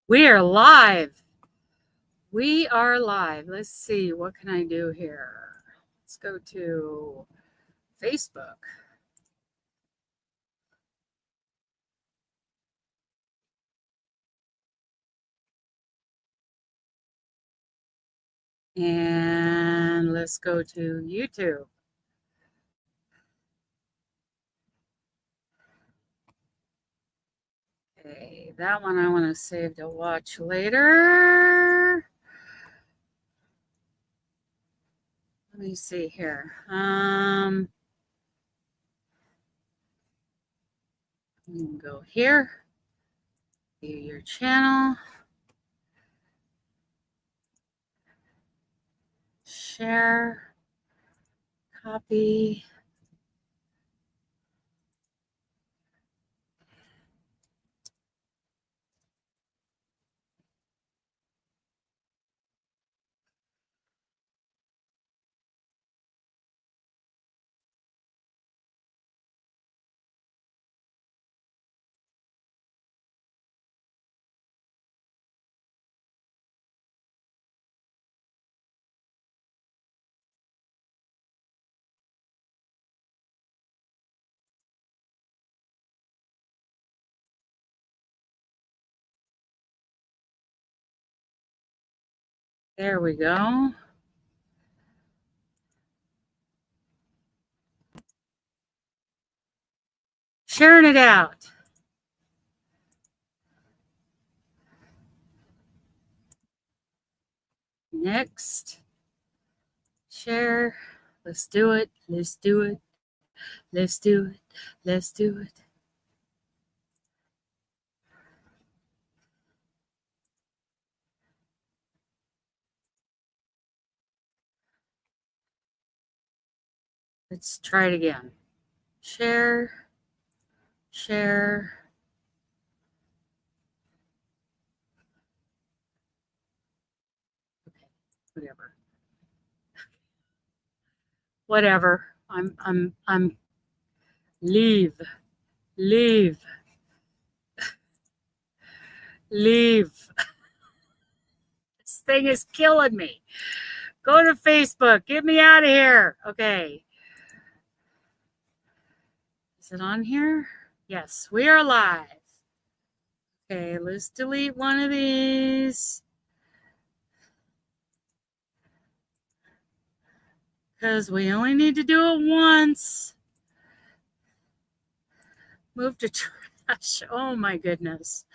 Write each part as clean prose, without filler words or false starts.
We are live. We are live. Let's see. What can I do here? Let's go to Facebook. And let's go to YouTube. Okay, that one I want to save to watch later. Let me see here. You can go here, view your channel, share, copy. There we go. Sharing it out. Next. Share. Let's do it. Let's do it. Let's do it. Let's do it. Let's try it again. Share. Share. Okay, whatever. Whatever. I'm leave. Leave. Leave. This thing is killing me. Go to Facebook. Get me out of here. Okay. Is it on here? Yes, we are live. Okay, let's delete one of these. Because we only need to do it once. Move to trash. Oh my goodness.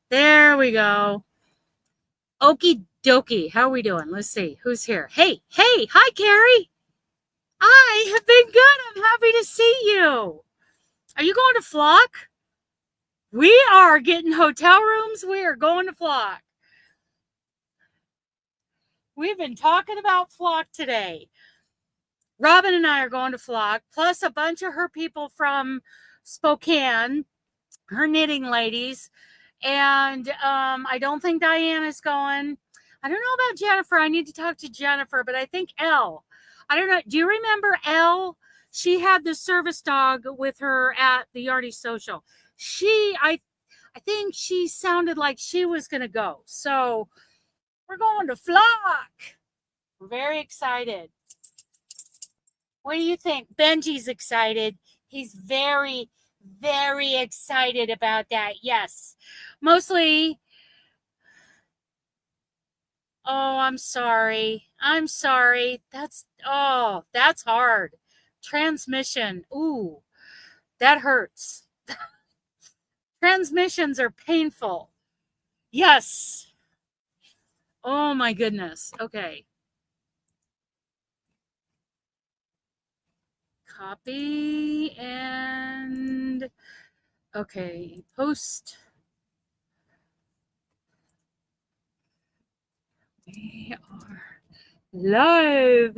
There we go. Okie dokie. How are we doing? Let's see. Who's here? Hey. Hi, Carrie. I have been good. I'm happy to see you. Are you going to Flock? We are getting hotel rooms. We are going to Flock. We've been talking about Flock today. Robin and I are going to Flock, plus a bunch of her people from Spokane, her knitting ladies. And I don't think Diana's going. I don't know about Jennifer. I need to talk to Jennifer, but I think L. I don't know. Do you remember L? She had the service dog with her at the Yardy Social. I think she sounded like she was going to go. So we're going to Flock. We're very excited. What do you think? Benji's excited. He's very, very excited about that. Yes. Mostly. Oh, I'm sorry. I'm sorry. That's hard. Transmission. Ooh, that hurts. Transmissions are painful. Yes. Oh my goodness. Okay. Copy and okay, post. We are live.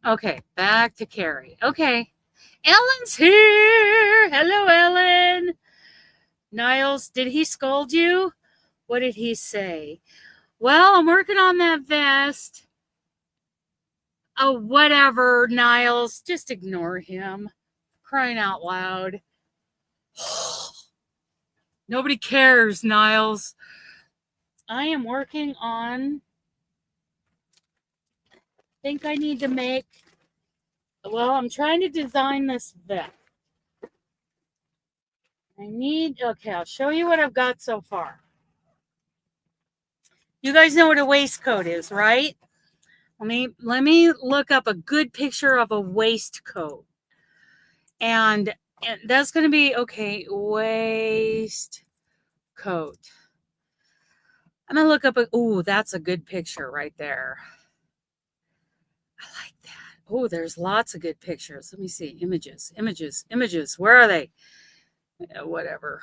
Okay, back to Carrie. Okay, Ellen's here. Hello, Ellen. Niles, did he scold you? What did he say? Well, I'm working on that vest. Oh, whatever, Niles. Just ignore him. Crying out loud. Nobody cares, Niles. I am working on... I think I need to make... Well, I'm trying to design this vest. Okay, I'll show you what I've got so far. You guys know what a waistcoat is, right? Let me look up a good picture of a waistcoat. And that's going to be, okay, waistcoat. I'm going to look up that's a good picture right there. I like that. Oh, there's lots of good pictures. Let me see. Images. Where are they? Whatever.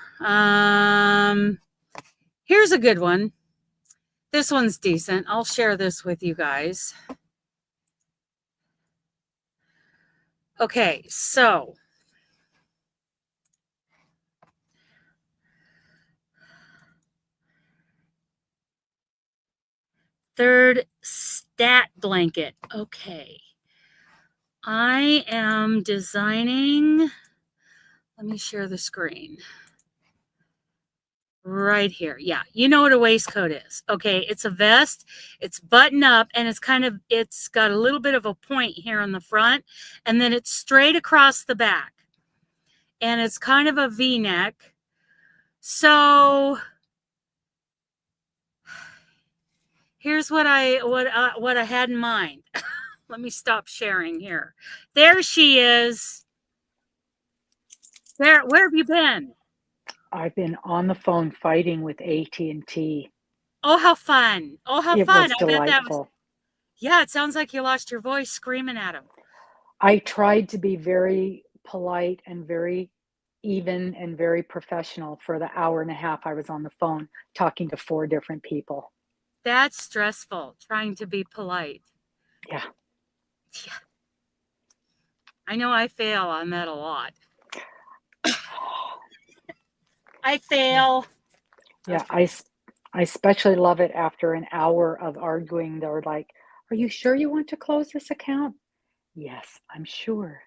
Here's a good one. This one's decent. I'll share this with you guys. Okay, so third stat blanket. Okay. I am designing. Let me share the screen. Right here. Yeah, you know what a waistcoat is. Okay, it's a vest. It's button up, and it's got a little bit of a point here on the front, and then it's straight across the back. And it's kind of a V-neck. So here's what I had in mind. Let me stop sharing here. There she is. Where have you been? I've been on the phone fighting with AT&T. Oh, how fun. Oh, how it fun. Was delightful. Yeah, it sounds like you lost your voice screaming at him. I tried to be very polite and very even and very professional for the hour and a half I was on the phone talking to 4 different people. That's stressful, trying to be polite. Yeah. I know I fail on that a lot. I fail. Yeah, okay. I especially love it after an hour of arguing. They're like, "Are you sure you want to close this account?" "Yes, I'm sure."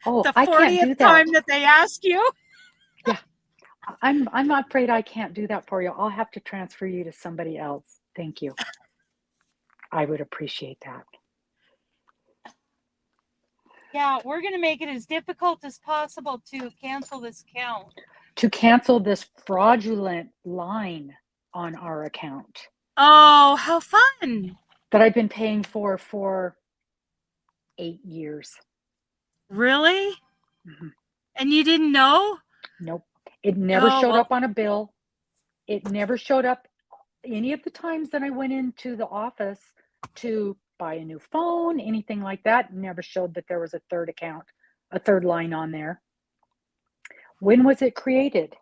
"Oh, the 40th I can't do that." time that they ask you. Yeah. I'm not afraid I can't do that for you. I'll have to transfer you to somebody else. Thank you. I would appreciate that. Yeah, we're going to make it as difficult as possible to cancel this account. To cancel this fraudulent line on our account. Oh, how fun. That I've been paying for 8 years. Really? Mm-hmm. And you didn't know? Nope. It never showed up on a bill. It never showed up any of the times that I went into the office to buy a new phone, anything like that. Never showed that there was a third account, a third line on there. When was it created?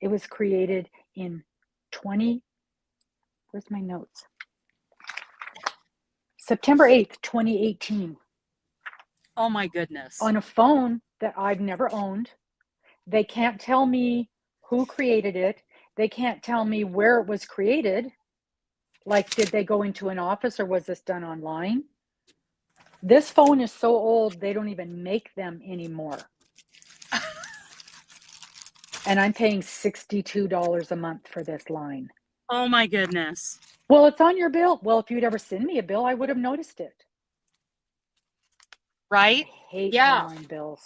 It was created in where's my notes? September 8th, 2018. Oh my goodness. On a phone that I've never owned. They can't tell me who created it. They can't tell me where it was created. Like, did they go into an office or was this done online? This phone is so old, they don't even make them anymore. And I'm paying $62 a month for this line. Oh my goodness. Well, it's on your bill. Well, if you'd ever send me a bill, I would have noticed it. Right? I hate online bills.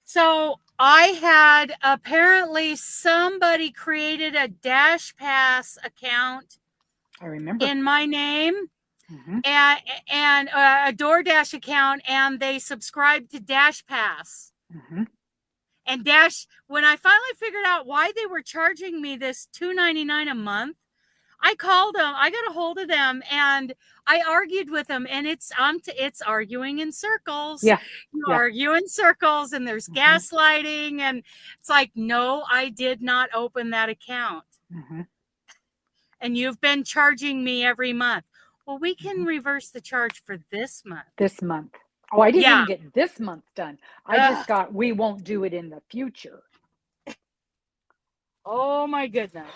So I had apparently somebody created a Dash Pass account. I remember. In my name. Mm-hmm. And a DoorDash account, and they subscribed to Dash Pass. Mm-hmm. And when I finally figured out why they were charging me this $2.99 a month, I called them. I got a hold of them, and I argued with them. And it's arguing in circles. Yeah, you argue in circles, and there's gaslighting, and it's like, no, I did not open that account. Mm-hmm. And you've been charging me every month. Well, we can reverse the charge for this month. This month. Oh, I didn't even get this month done. I just got, we won't do it in the future. Oh my goodness.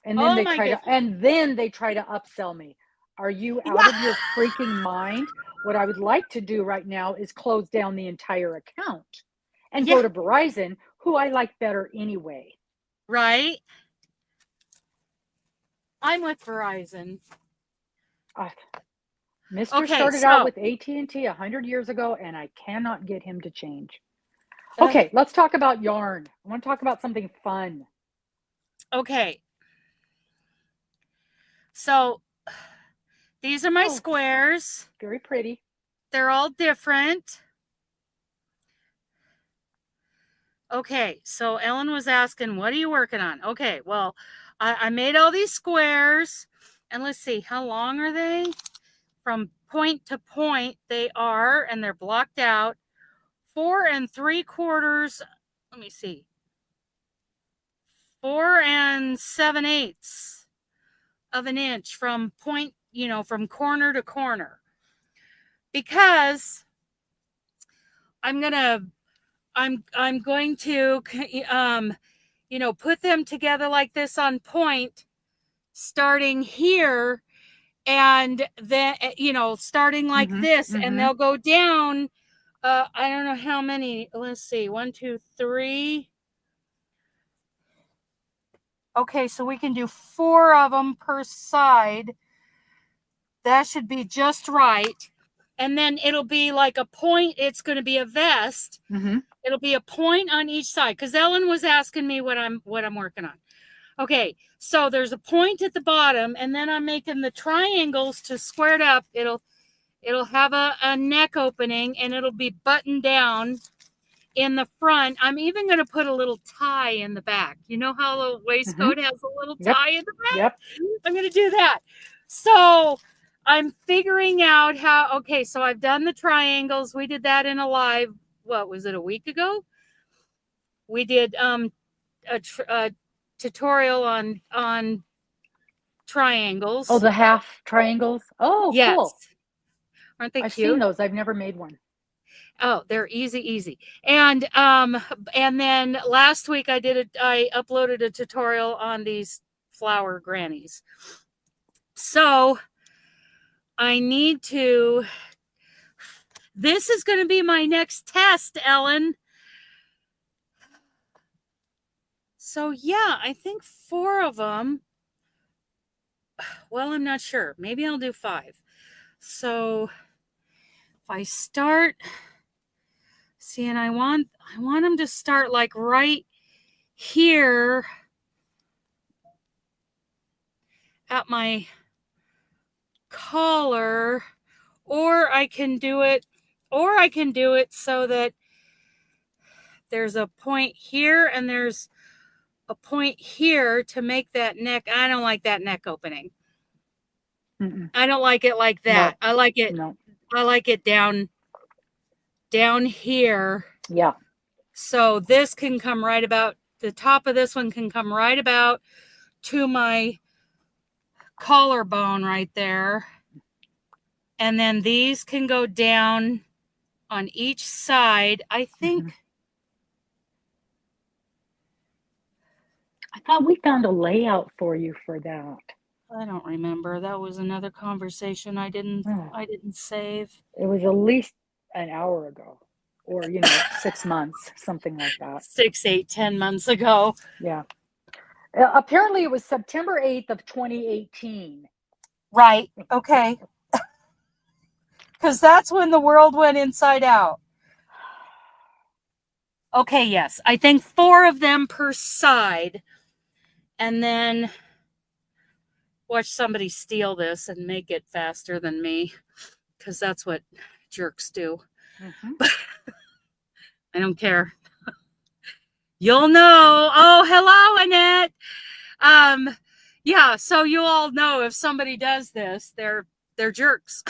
And then they try to upsell me. Are you out of your freaking mind? What I would like to do right now is close down the entire account and go Yeah. to Verizon, who I like better anyway. Right? I'm with Verizon. Mr. Okay, started out so with AT&T 100 years ago, and I cannot get him to change. Okay, let's talk about yarn. I want to talk about something fun. okay. So these are my squares. Very pretty. They're all different. Okay, so Ellen was asking, what are you working on? Okay, well, I made all these squares, and let's see, how long are they? From point to point, they are, and they're blocked out. 4 3/4, let me see, 4 7/8 of an inch from point, from corner to corner. Because I'm going to put them together like this on point, starting here, and then starting like this, and they'll go down. I don't know how many. Let's see, 1, 2, 3. Okay, so we can do 4 of them per side. That should be just right. And then it'll be like a point. It's going to be a vest. It'll be a point on each side, because Ellen was asking me what I'm working on. Okay, so there's a point at the bottom, and then I'm making the triangles to square it up. It'll have a neck opening, and it'll be buttoned down in the front. I'm even going to put a little tie in the back. You know how the waistcoat has a little tie in the back? Yep. I'm going to do that. So I'm figuring out how. Okay, so I've done the triangles. We did that in a live. What was it, a week ago? We did a tutorial on triangles. Oh, the half triangles. Oh, yes. Cool. Aren't they I've cute? seen those. I've never made one. Oh, they're easy. And then last week I uploaded a tutorial on these flower grannies. So I need to. This is going to be my next test, Ellen. So yeah, I think 4 of them. Well, I'm not sure. Maybe I'll do 5. So if I start, see, and I want them to start like right here at my collar, or I can do it so that there's a point here and there's a point here to make that neck. I don't like that neck opening. I don't like it like that. No. I like it. No. I like it down here. Yeah. So this can come right about, the top of this one can come right about to my collarbone right there. And then these can go down on each side. I think. I thought we found a layout for you for that. I don't remember. That was another conversation I didn't save. It was at least an hour ago, or 6 months, something like that. 6, 8, 10 months ago. Yeah. Apparently it was September 8th of 2018. Right. Okay. Because that's when the world went inside out. Okay, yes. I think 4 of them per side. And then watch somebody steal this and make it faster than me. Because that's what jerks do. I don't care. You'll know. Oh, hello, Annette. Yeah, so you all know if somebody does this, they're jerks.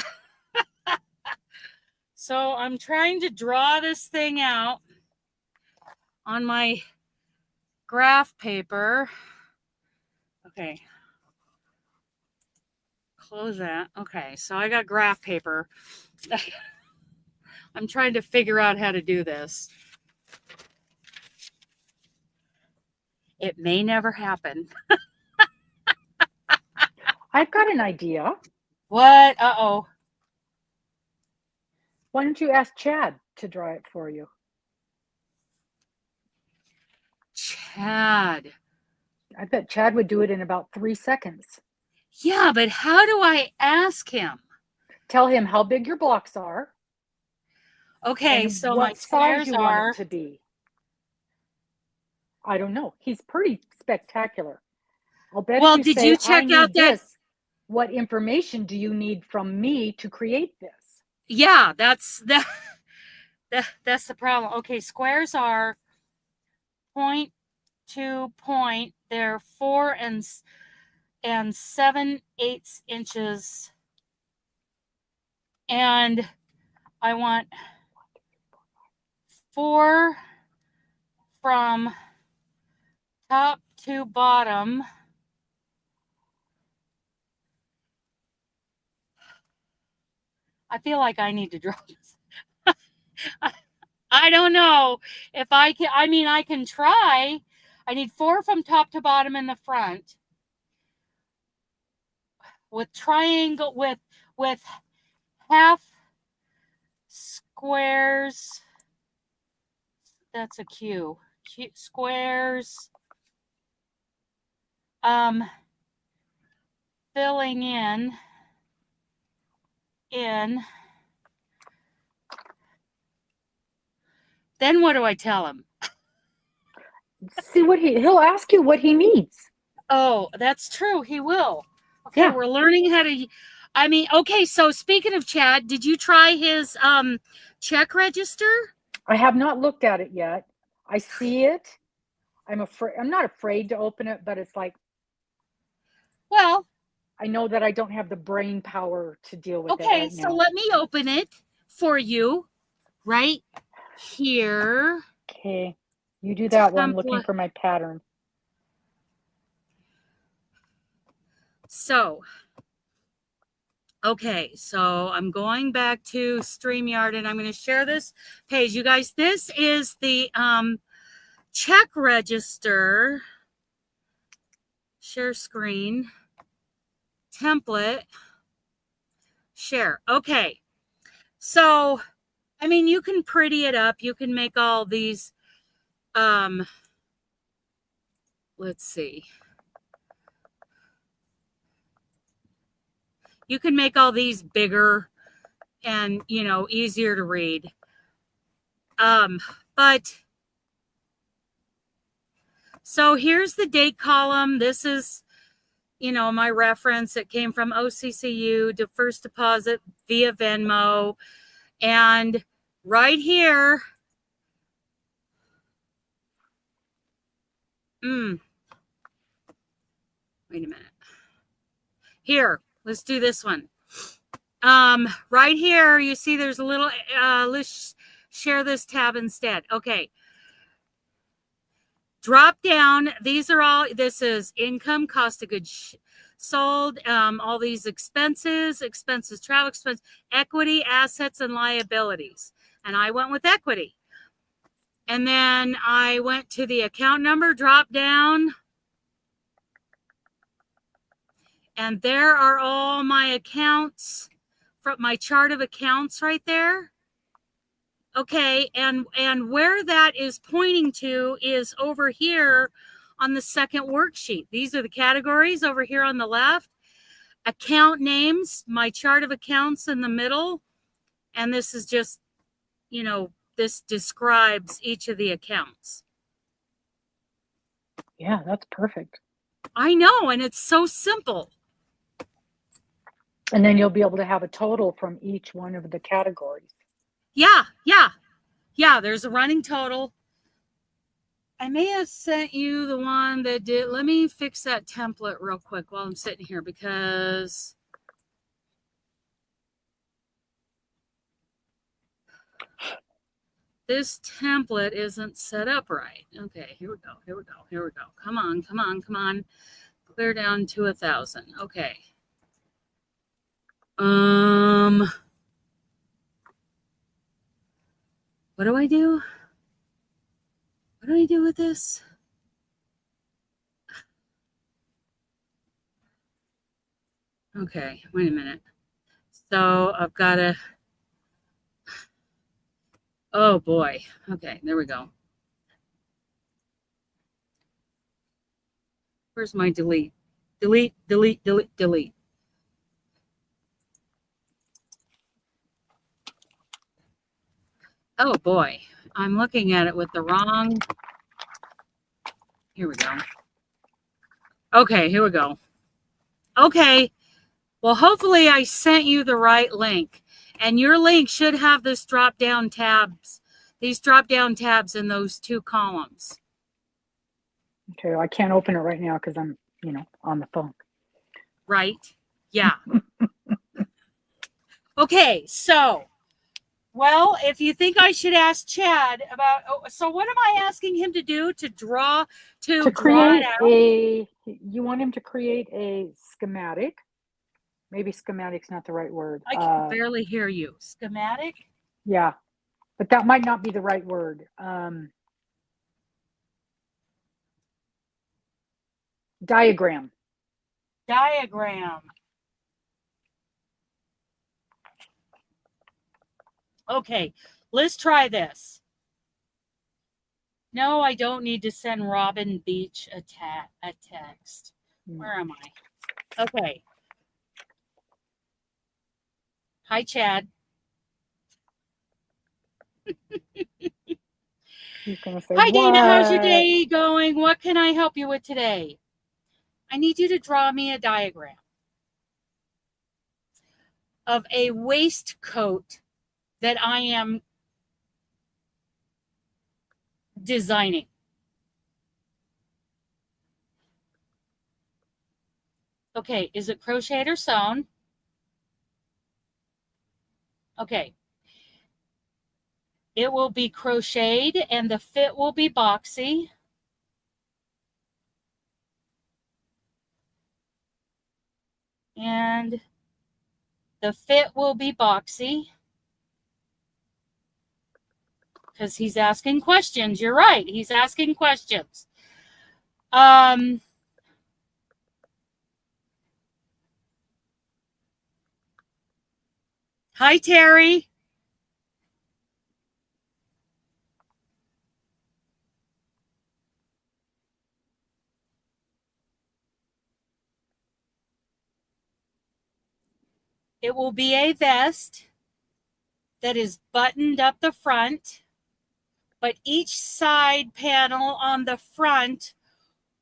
So I'm trying to draw this thing out on my graph paper. Okay. Close that. Okay, so I got graph paper. I'm trying to figure out how to do this. It may never happen. I've got an idea. What? Uh-oh. Why don't you ask Chad to draw it for you? Chad. I bet Chad would do it in about 3 seconds. Yeah, but how do I ask him? Tell him how big your blocks are. Okay, and so my what size squares you want are. it to be. I don't know. He's pretty spectacular. I'll bet Well, you did say, you I check out need that? this. What information do you need from me to create this? Yeah, that's the problem. Okay, squares are point to point. They're 4 and 7/8 inches, and I want 4 from top to bottom. I feel like I need to draw this. I don't know if I can. I mean, I can try. I need 4 from top to bottom in the front with triangle with half squares. That's a Q. Squares. Filling in. Then what do I tell him? See what he'll ask you what he needs. Oh, that's true. He will. Okay, Yeah. we're learning how to. I mean, okay. So speaking of Chad, did you try his check register? I have not looked at it yet. I see it. I'm not afraid to open it, but it's like, Well, I know that I don't have the brain power to deal with it okay. right So now. let me open it for you right here. Okay. You do that while I'm looking for my pattern. So, okay, so I'm going back to StreamYard and I'm going to share this page. You guys, this is the check register, share screen, template, share. Okay, so, I mean, you can pretty it up. You can make all these, let's see. You can make all these bigger and, you know, easier to read. But so here's the date column. This is, you know, my reference. It came from OCCU to first deposit via Venmo. And right here, wait a minute. Here, let's do this one. Right here, you see there's a little, let's share this tab instead. Okay. Drop down. These are all, this is income, cost of goods sold, all these expenses, travel expense, equity, assets, and liabilities. And I went with equity. And then I went to the account number, drop down. And there are all my accounts from my chart of accounts right there. Okay, and where that is pointing to is over here on the second worksheet. These are the categories over here on the left. Account names, my chart of accounts in the middle. And this is just, you know, this describes each of the accounts. Yeah, that's perfect. I know, and it's so simple. And then you'll be able to have a total from each one of the categories. Yeah, there's a running total. I may have sent you the one that did. Let me fix that template real quick while I'm sitting here because this template isn't set up right. Okay, here we go. Come on. Clear down to 1,000. Okay. What do I do? What do I do with this? Okay, wait a minute. So I've got to, oh boy. Okay, there we go. Where's my delete? Delete, delete, delete, delete. Oh boy, I'm looking at it with the wrong. Here we go. Okay, here we go. Okay, well, hopefully I sent you the right link. And your link should have this drop-down tabs, these drop-down tabs in those two columns. Okay, well, I can't open it right now because I'm, on the phone. Right? Yeah. Okay, so, well, if you think I should ask Chad about, so what am I asking him to do? To draw, to create draw it out? you want him to create a schematic. Maybe schematic's not the right word. I can barely hear you. Schematic? Yeah, but that might not be the right word. Diagram. Diagram. Okay, let's try this. No, I don't need to send Robin Beach a text. Where am I? Okay. Hi, Chad. He's gonna say, hi, Dana. How's your "What?" day going? What can I help you with today? I need you to draw me a diagram of a waistcoat that I am designing. Okay, is it crocheted or sewn? Okay. It will be crocheted and the fit will be boxy. And the fit will be boxy. Because he's asking questions. You're right. He's asking questions. Hi, Terry. It will be a vest that is buttoned up the front, but each side panel on the front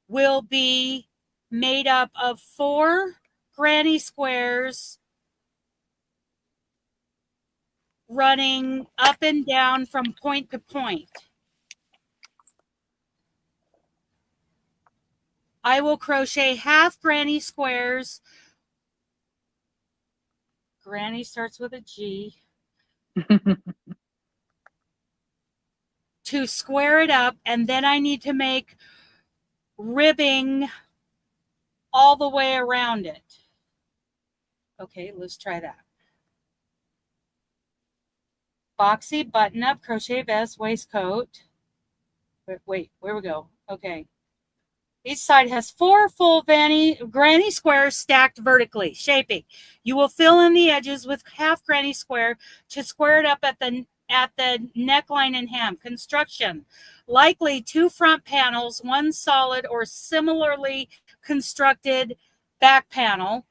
will be made up of 4 granny squares running up and down from point to point. I will crochet half granny squares. Granny starts with a G. To square it up, and then I need to make ribbing all the way around it. Okay, let's try that. Boxy button-up crochet vest waistcoat. Wait, where we go? Okay. Each side has 4 full granny squares stacked vertically, shaping. You will fill in the edges with half granny square to square it up at the neckline and hem. Construction. Likely 2 front panels, 1 solid or similarly constructed back panel.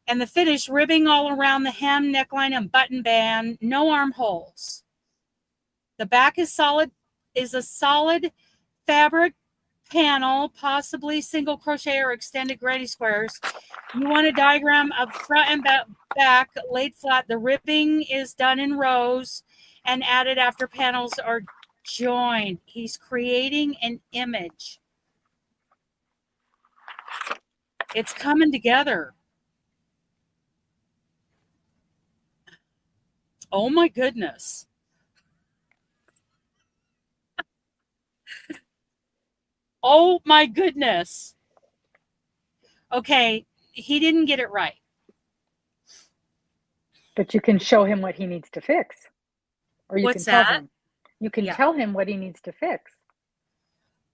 And the finish, ribbing all around the hem, neckline, and button band. No armholes. The back is a solid fabric panel, possibly single crochet or extended granny squares. You want a diagram of front and back laid flat. The ribbing is done in rows and added after panels are joined. He's creating an image. It's coming together. Oh my goodness. Oh my goodness. Okay, he didn't get it right. But you can show him what he needs to fix. Or you What's can tell that? him. You can tell him what he needs to fix.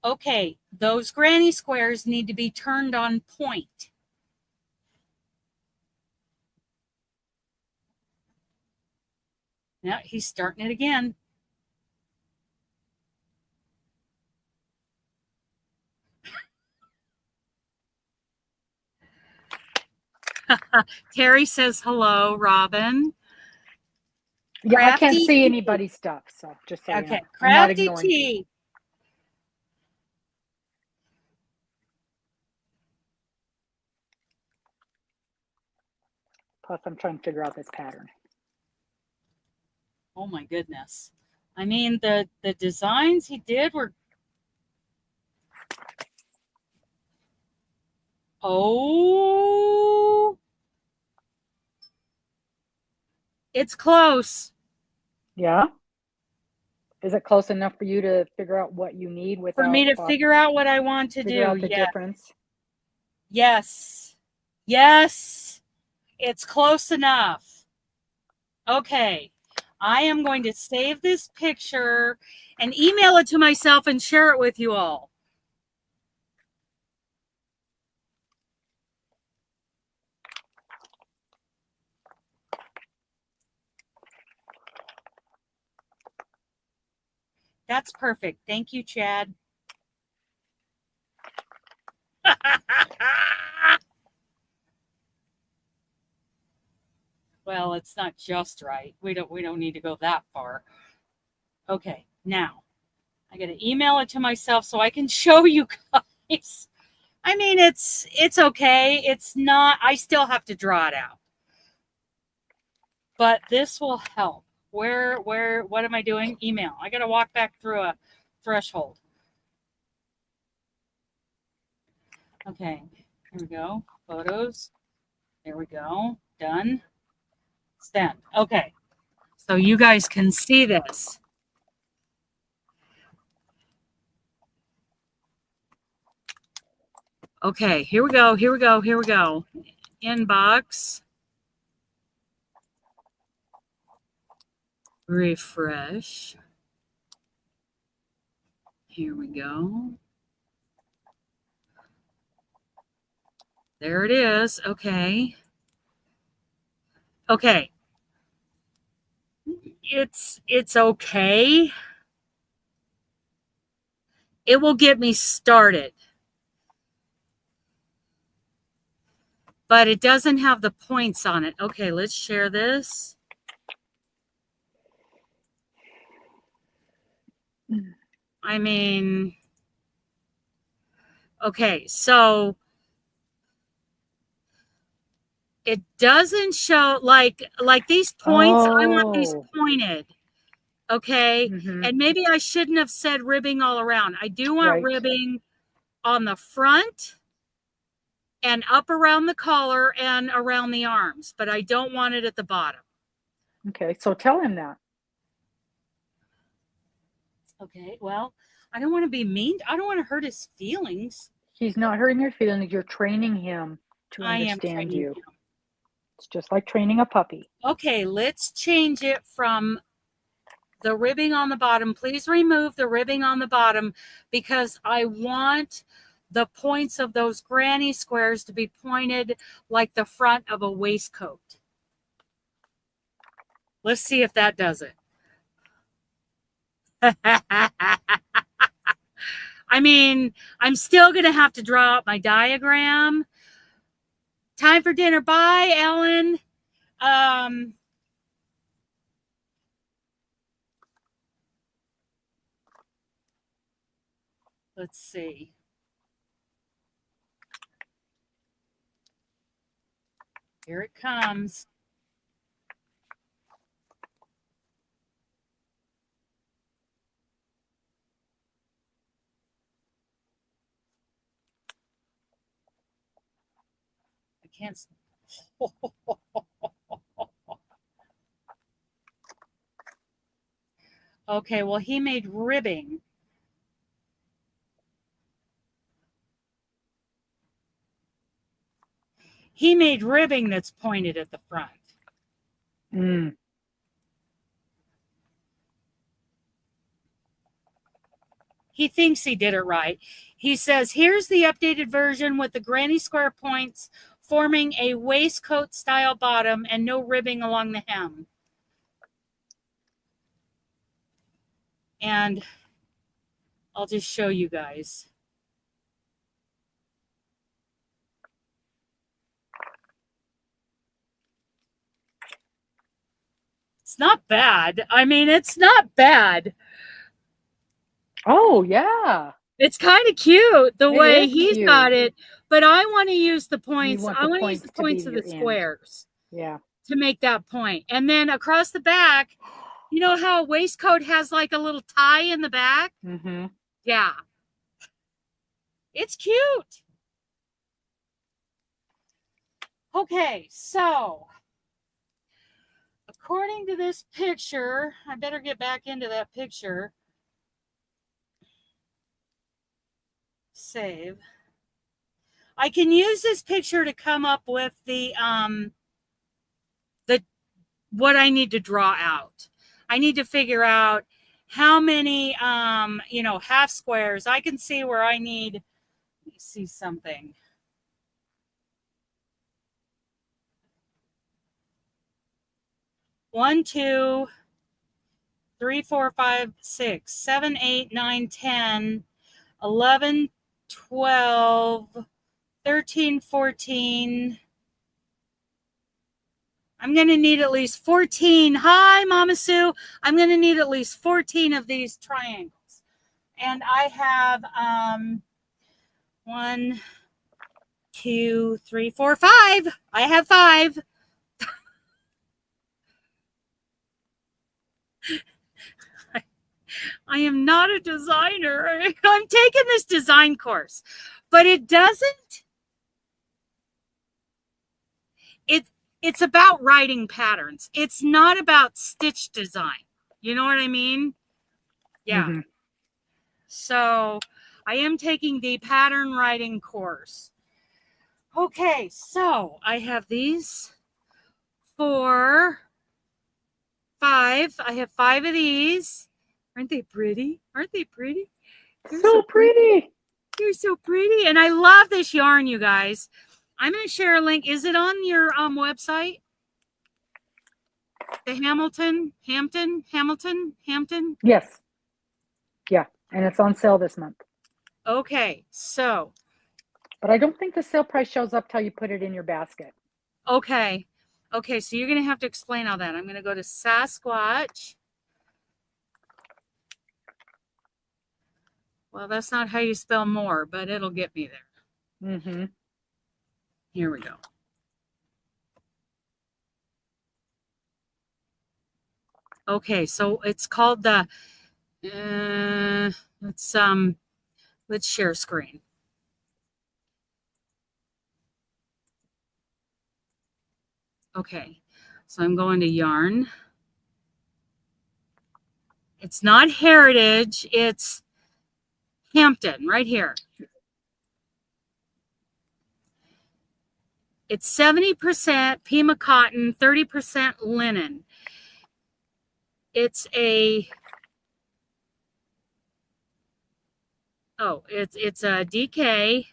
Okay, those granny squares need to be turned on point. Now he's starting it again. Terry says hello, Robin. Yeah, Crafty I can't see tea. anybody's stuff, so just so you know. I'm not Crafty ignoring you. tea. Plus, I'm trying to figure out this pattern. Oh my goodness. I mean, the designs he did were... Oh, it's close. Yeah? Is it close enough for you to figure out what you need without... For me to figure out what I want to figure do. out the difference? Yes. Yes. It's close enough. Okay. I am going to save this picture and email it to myself and share it with you all. That's perfect. Thank you, Chad. Well, it's not just right. We don't need to go that far. Okay, now I got to email it to myself so I can show you guys. I mean, it's okay. It's not, I still have to draw it out. But this will help. What am I doing? Email. I got to walk back through a threshold. Okay, here we go. Photos. There we go. Done. Send. Okay, so you guys can see this. Okay, here we go. Here we go. Here we go. Inbox. Refresh. Here we go. There it is. Okay. Okay. It's okay. It will get me started. But it doesn't have the points on it. Okay, let's share this. I mean, okay, so it doesn't show like these points. I want these pointed. Okay. And maybe I shouldn't have said ribbing all around. I do want ribbing on the front and up around the collar and around the arms, but I don't want it at the bottom. Okay, so tell him that. Okay, well, I don't want to be mean. I don't want to hurt his feelings. He's not hurting your feelings. You're training him to understand you. It's just like training a puppy. Okay, let's change it from the ribbing on the bottom. Please remove the ribbing on the bottom because I want the points of those granny squares to be pointed like the front of a waistcoat. Let's see if that does it. I mean, I'm still going to have to draw out my diagram. Time for dinner. Bye, Ellen. Let's see. Here it comes. I can't. Okay, well, he made ribbing. He made ribbing that's pointed at the front. He thinks he did it right. He says, here's the updated version with the granny square points forming a waistcoat style bottom and no ribbing along the hem. And I'll just show you guys. It's not bad. I mean, it's not bad. Oh, yeah. It's kind of cute the way he's cute. got it, but I want to use the points. I want to use the points of the squares. Yeah. To make that point. And then across the back, you know how a waistcoat has like a little tie in the back? Mm-hmm. Yeah. It's cute. Okay, so according to this picture, I better get back into that picture. Save. I can use this picture to come up with the what I need to draw out. I need to figure out how many half squares. I can see where I need. Let me see something. 1, 2, 3, 4, 5, 6, 7, 8, 9, 10, 11, 12, 13, 14. I'm going to need at least 14. Hi, Mama Sue. I'm going to need at least 14 of these triangles. And I have 1, 2, 3, 4, 5. I have 5. I am not a designer. I'm taking this design course, but it doesn't. It's about writing patterns. It's not about stitch design. You know what I mean? Yeah. Mm-hmm. So I am taking the pattern writing course. Okay, so I have these 4, 5. I have 5 of these. Aren't they pretty? Aren't they pretty? They're so pretty. You're so pretty. And I love this yarn, you guys. I'm going to share a link. Is it on your website? The Hampton? Yes. Yeah. And it's on sale this month. Okay. So. But I don't think the sale price shows up till you put it in your basket. Okay. Okay. So you're going to have to explain all that. I'm going to go to Sasquatch. Well, that's not how you spell more, but it'll get me there. Mm-hmm. Here we go. Okay, so it's called the let's share screen. Okay, so I'm going to yarn. It's not Heritage, it's Hampton right here. It's 70% Pima cotton, 30% linen. It's a it's a DK,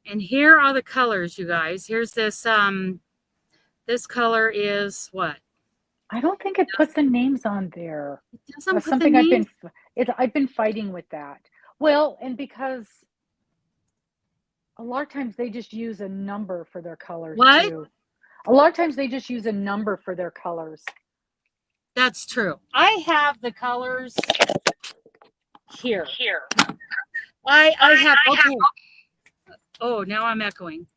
and here are the colors, you guys. Here's this this color is what? I don't think it puts the names on there. It doesn't That's put something the names. I've been fighting with that. Well, and because a lot of times they just use a number for their colors too. A lot of times they just use a number for their colors. That's true. I have the colors here. I have, okay. Oh, now I'm echoing.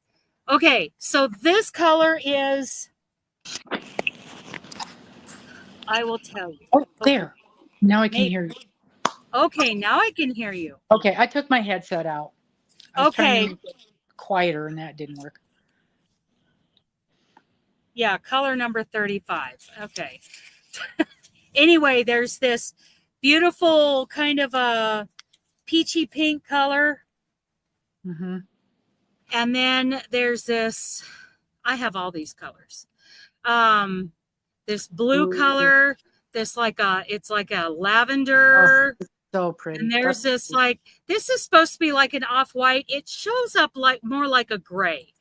Okay, so this color is, I will tell you. Oh, there. Now I can hear you. Okay, now I can hear you. Okay, I took my headset out. I was trying to make it quieter, and that didn't work. Yeah, color number 35. Okay. Anyway, there's this beautiful kind of a peachy pink color. Mm-hmm. And then there's this, I have all these colors. This blue color, this it's like a lavender. Oh, so pretty. And there's this this is supposed to be like an off-white. It shows up like more like a gray,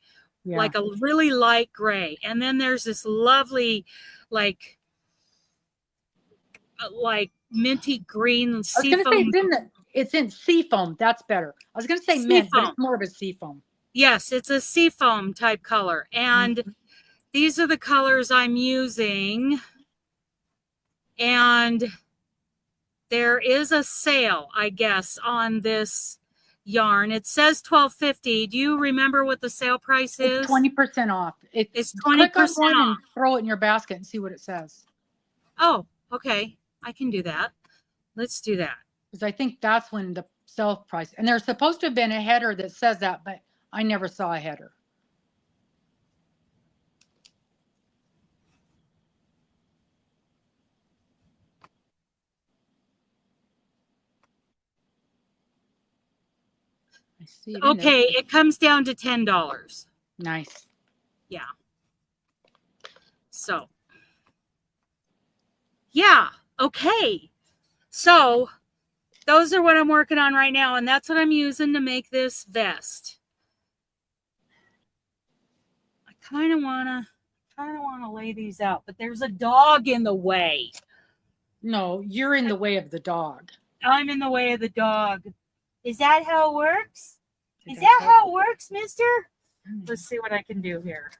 like a really light gray. And then there's this lovely, like minty green I was going to say seafoam. it's in seafoam. That's better. I was going to say mint, but it's more of a seafoam. Yes, it's a seafoam type color. And these are the colors I'm using. And there is a sale, I guess, on this yarn. It says $12.50. Do you remember what the sale price is? It's 20% off. It's 20% click on one off. and throw it in your basket and see what it says. Oh, okay. I can do that. Let's do that. Because I think that's when the sale price, and there's supposed to have been a header that says that, but I never saw a header. I see it. Okay, it comes down to $10. Nice. Yeah. So, yeah. Okay. So, those are what I'm working on right now, and that's what I'm using to make this vest. I kind of want to lay these out, but there's a dog in the way. No, you're in the way of the dog. I'm in the way of the dog. Is that how it works? Is that how it works, mister? Let's see what I can do here.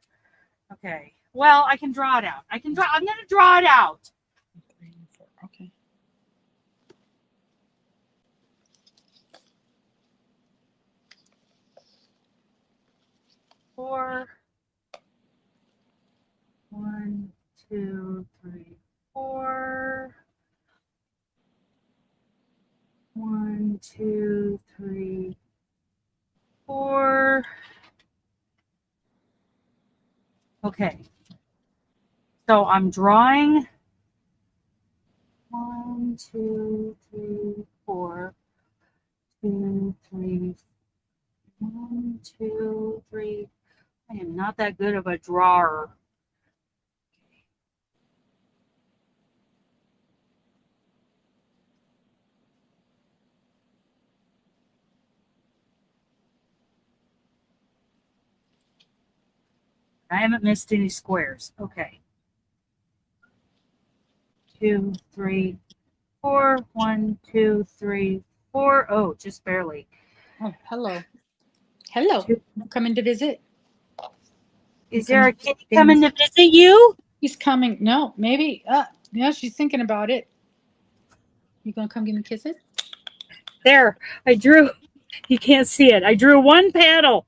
Okay. Well, I can draw it out. I'm going to draw it out. Okay. Four. 1, 2, 3, 4. 1, 2, 3, 4. Okay. So I'm drawing 1, 2, 3, 4. 2, 3. 1, 2, 3. I am not that good of a drawer. I haven't missed any squares. Okay. 2, 3, 4. 1, 2, 3, 4. Oh, just barely. Oh, hello. Hello. Coming to visit? Is there a kitty coming to visit you? He's coming. No, maybe. Yeah, she's thinking about it. You gonna come give me kisses? There, I drew. You can't see it. I drew one panel.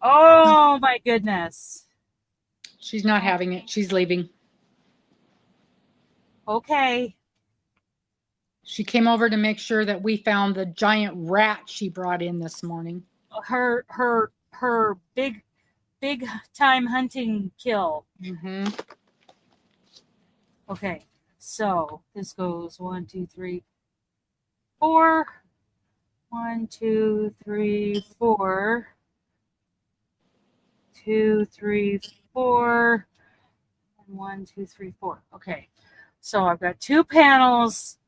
Oh my goodness. She's not having it. She's leaving. Okay. She came over to make sure that we found the giant rat she brought in this morning. Her big time hunting kill. Mm-hmm. Okay. So this goes 1, 2, 3, 4. 1, 2, 3, 4. 2, 3, 4. 1, 2, 3, 4. Okay. So I've got 2 panels.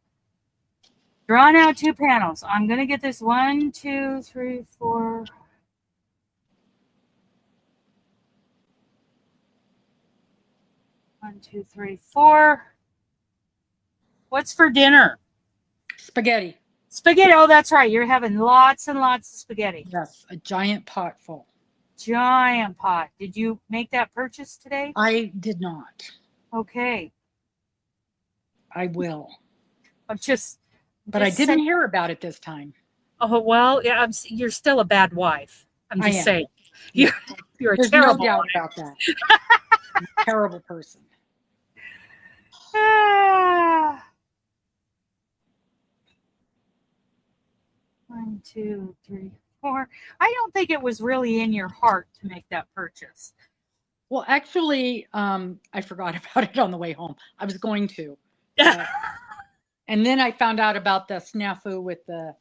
Drawn out 2 panels. I'm going to get this 1, 2, 3, 4. 1, 2, 3, 4. What's for dinner? Spaghetti. Spaghetti. Oh, that's right. You're having lots and lots of spaghetti. Yes, a giant pot full. Giant pot. Did you make that purchase today? I did not. Okay. I will. But I didn't hear about it this time. Oh, well, yeah, you're still a bad wife. I'm just saying. You're a terrible no doubt wife. about that. A terrible person. 1, 2, 3, 4. I don't think it was really in your heart to make that purchase. Well, actually, I forgot about it on the way home. I was going to. And then I found out about the snafu with the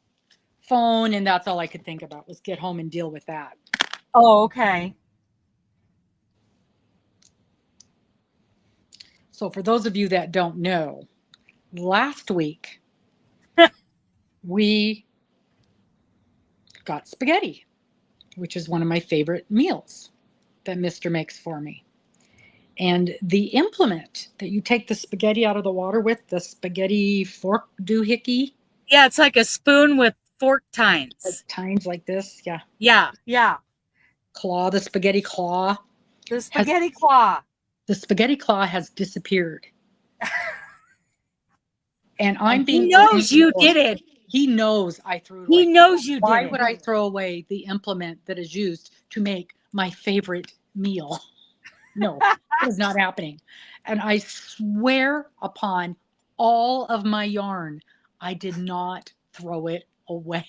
phone, and that's all I could think about was get home and deal with that. Oh, okay. So for those of you that don't know, last week we got spaghetti, which is one of my favorite meals that Mr. makes for me. And the implement that you take the spaghetti out of the water with, the spaghetti fork doohickey. Yeah, it's like a spoon with fork tines. Tines like this, yeah. Yeah, yeah. Claw, the spaghetti claw. The spaghetti claw. The spaghetti claw has disappeared. And I'm being. He knows you did it. He knows I threw it away. He knows you did it. Why would I throw away the implement that is used to make my favorite meal? No, it is not happening. And I swear upon all of my yarn, I did not throw it away.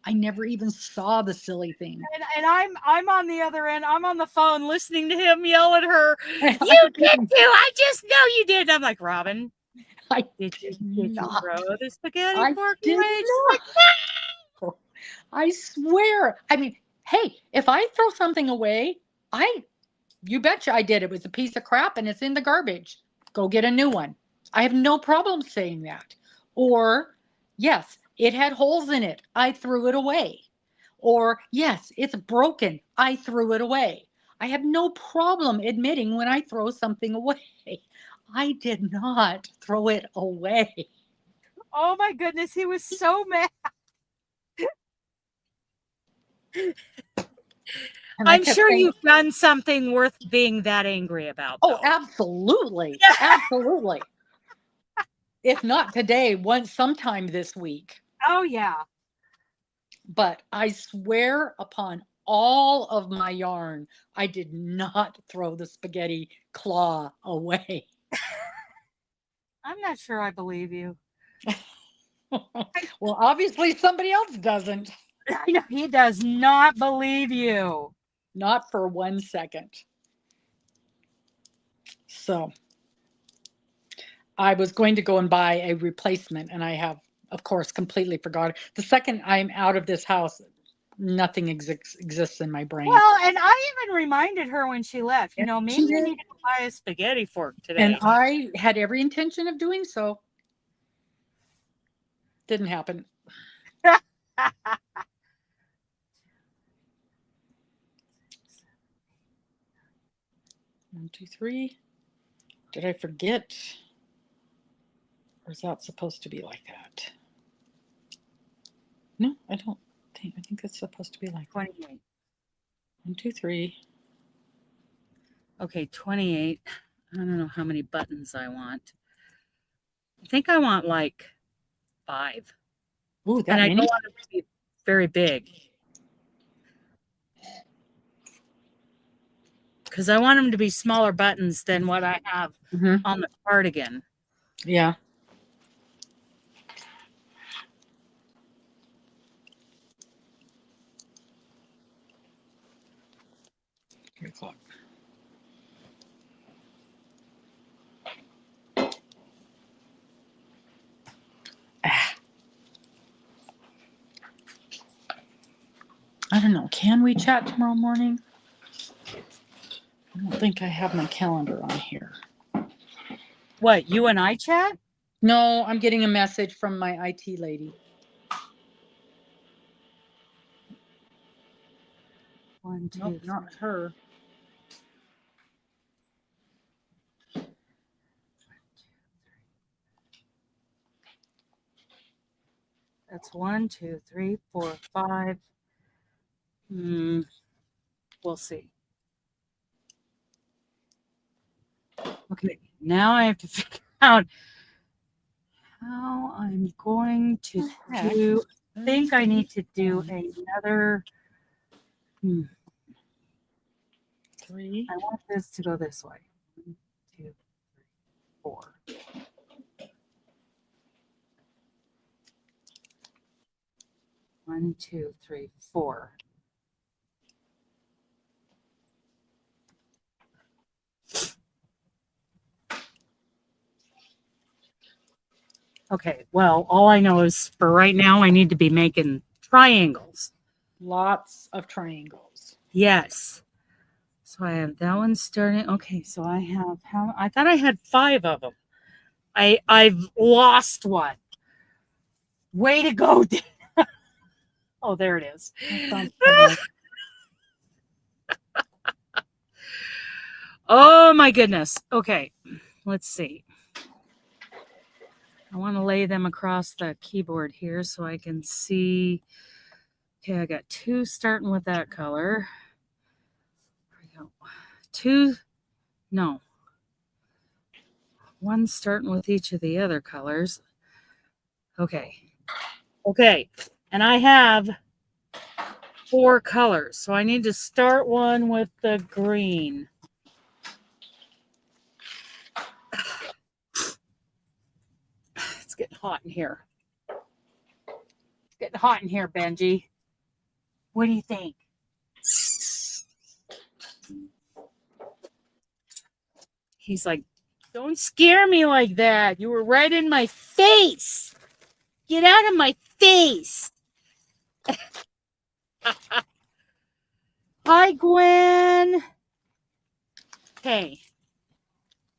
I never even saw the silly thing. And I'm on the other end. I'm on the phone listening to him yell at her. You did too. I just know you did. And I'm like, Robin, did you throw the spaghetti fork away? Like, no. I swear. I mean, hey, if I throw something away, you betcha I did. It was a piece of crap and it's in the garbage. Go get a new one. I have no problem saying that. Or, yes, it had holes in it. I threw it away. Or, yes, it's broken. I threw it away. I have no problem admitting when I throw something away. I did not throw it away. Oh my goodness, he was so mad. I'm sure you've done something worth being that angry about. Oh, absolutely. Absolutely. If not today, sometime this week. Oh, yeah. But I swear upon all of my yarn, I did not throw the spaghetti claw away. I'm not sure I believe you. Well, obviously somebody else doesn't. I know he does not believe you. Not for 1 second. So I was going to go and buy a replacement, and I have, of course, completely forgot. The second I'm out of this house, nothing exists in my brain. Well, and I even reminded her when she left, maybe you need to buy a spaghetti fork today. And I had every intention of doing so. Didn't happen. 1, 2, 3. Did I forget? Or is that supposed to be like that? No, I don't think. I think it's supposed to be like 28. That. 1, 2, 3. Okay, 28. I don't know how many buttons I want. I think I want like 5. Ooh, that and many? I don't want them to be very big. Because I want them to be smaller buttons than what I have on the cardigan. Yeah. O'clock. I don't know. Can we chat tomorrow morning? I don't think I have my calendar on here. What, you and I chat? No, I'm getting a message from my IT lady. 1, 2, nope, not her. That's 1, 2, 3, 4, 5. We'll see. Okay, now I have to figure out how I'm going to do. I think I need to do another. 3. I want this to go this way. 1, 2, 3, 4. One, 2, 3, 4. Okay, well, all I know is for right now, I need to be making triangles. Lots of triangles. Yes. So I have that one starting. Okay, so I have I thought I had 5 of them. I've lost one. Way to go, Dana. Oh, there it is. Oh my goodness. Okay, let's see. I want to lay them across the keyboard here so I can see. Okay, I got 2 starting with that color. There we go. 2, no. 1 starting with each of the other colors. Okay. Okay, and I have 4 colors, so I need to start one with the green. It's getting hot in here. It's getting hot in here, Benji. What do you think? He's like, don't scare me like that. You were right in my face. Get out of my face. Hi, Gwen. Okay.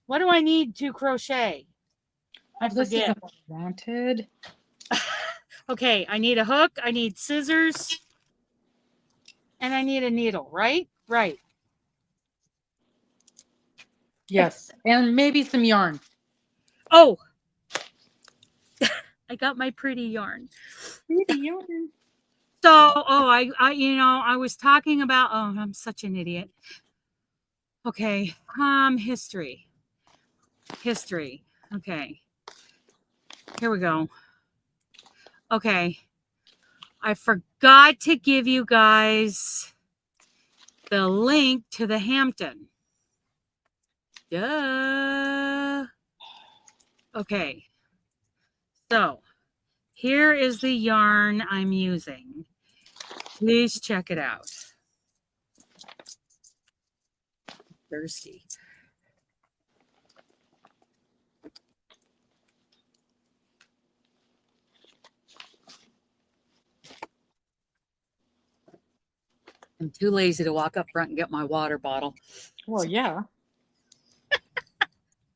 What do I need to crochet? I forget. What I wanted. Okay, I need a hook, I need scissors, and I need a needle, right? Right. Yes, and maybe some yarn. Oh, I got my pretty yarn. Pretty yarn. So, I was talking about, I'm such an idiot. Okay, history. Okay, here we go. Okay, I forgot to give you guys the link to the Hampton. Duh. Okay, so here is the yarn I'm using. Please check it out. Thirsty. I'm too lazy to walk up front and get my water bottle. Well, yeah.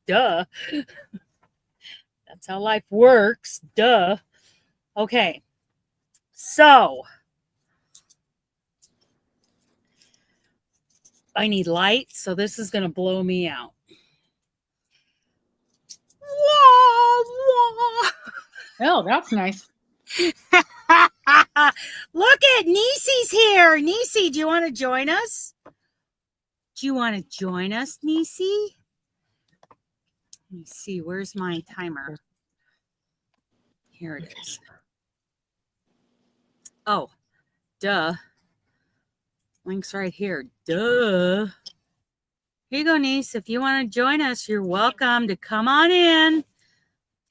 Duh. That's how life works. Duh. Okay. So I need light, so this is going to blow me out. Oh, that's nice. Look at Niecy's here. Niecy, do you want to join us? Do you want to join us, Niecy? Let me see. Where's my timer? Here it is. Oh, duh. Link's right here. Duh. Here you go, niece. If you want to join us, you're welcome to come on in.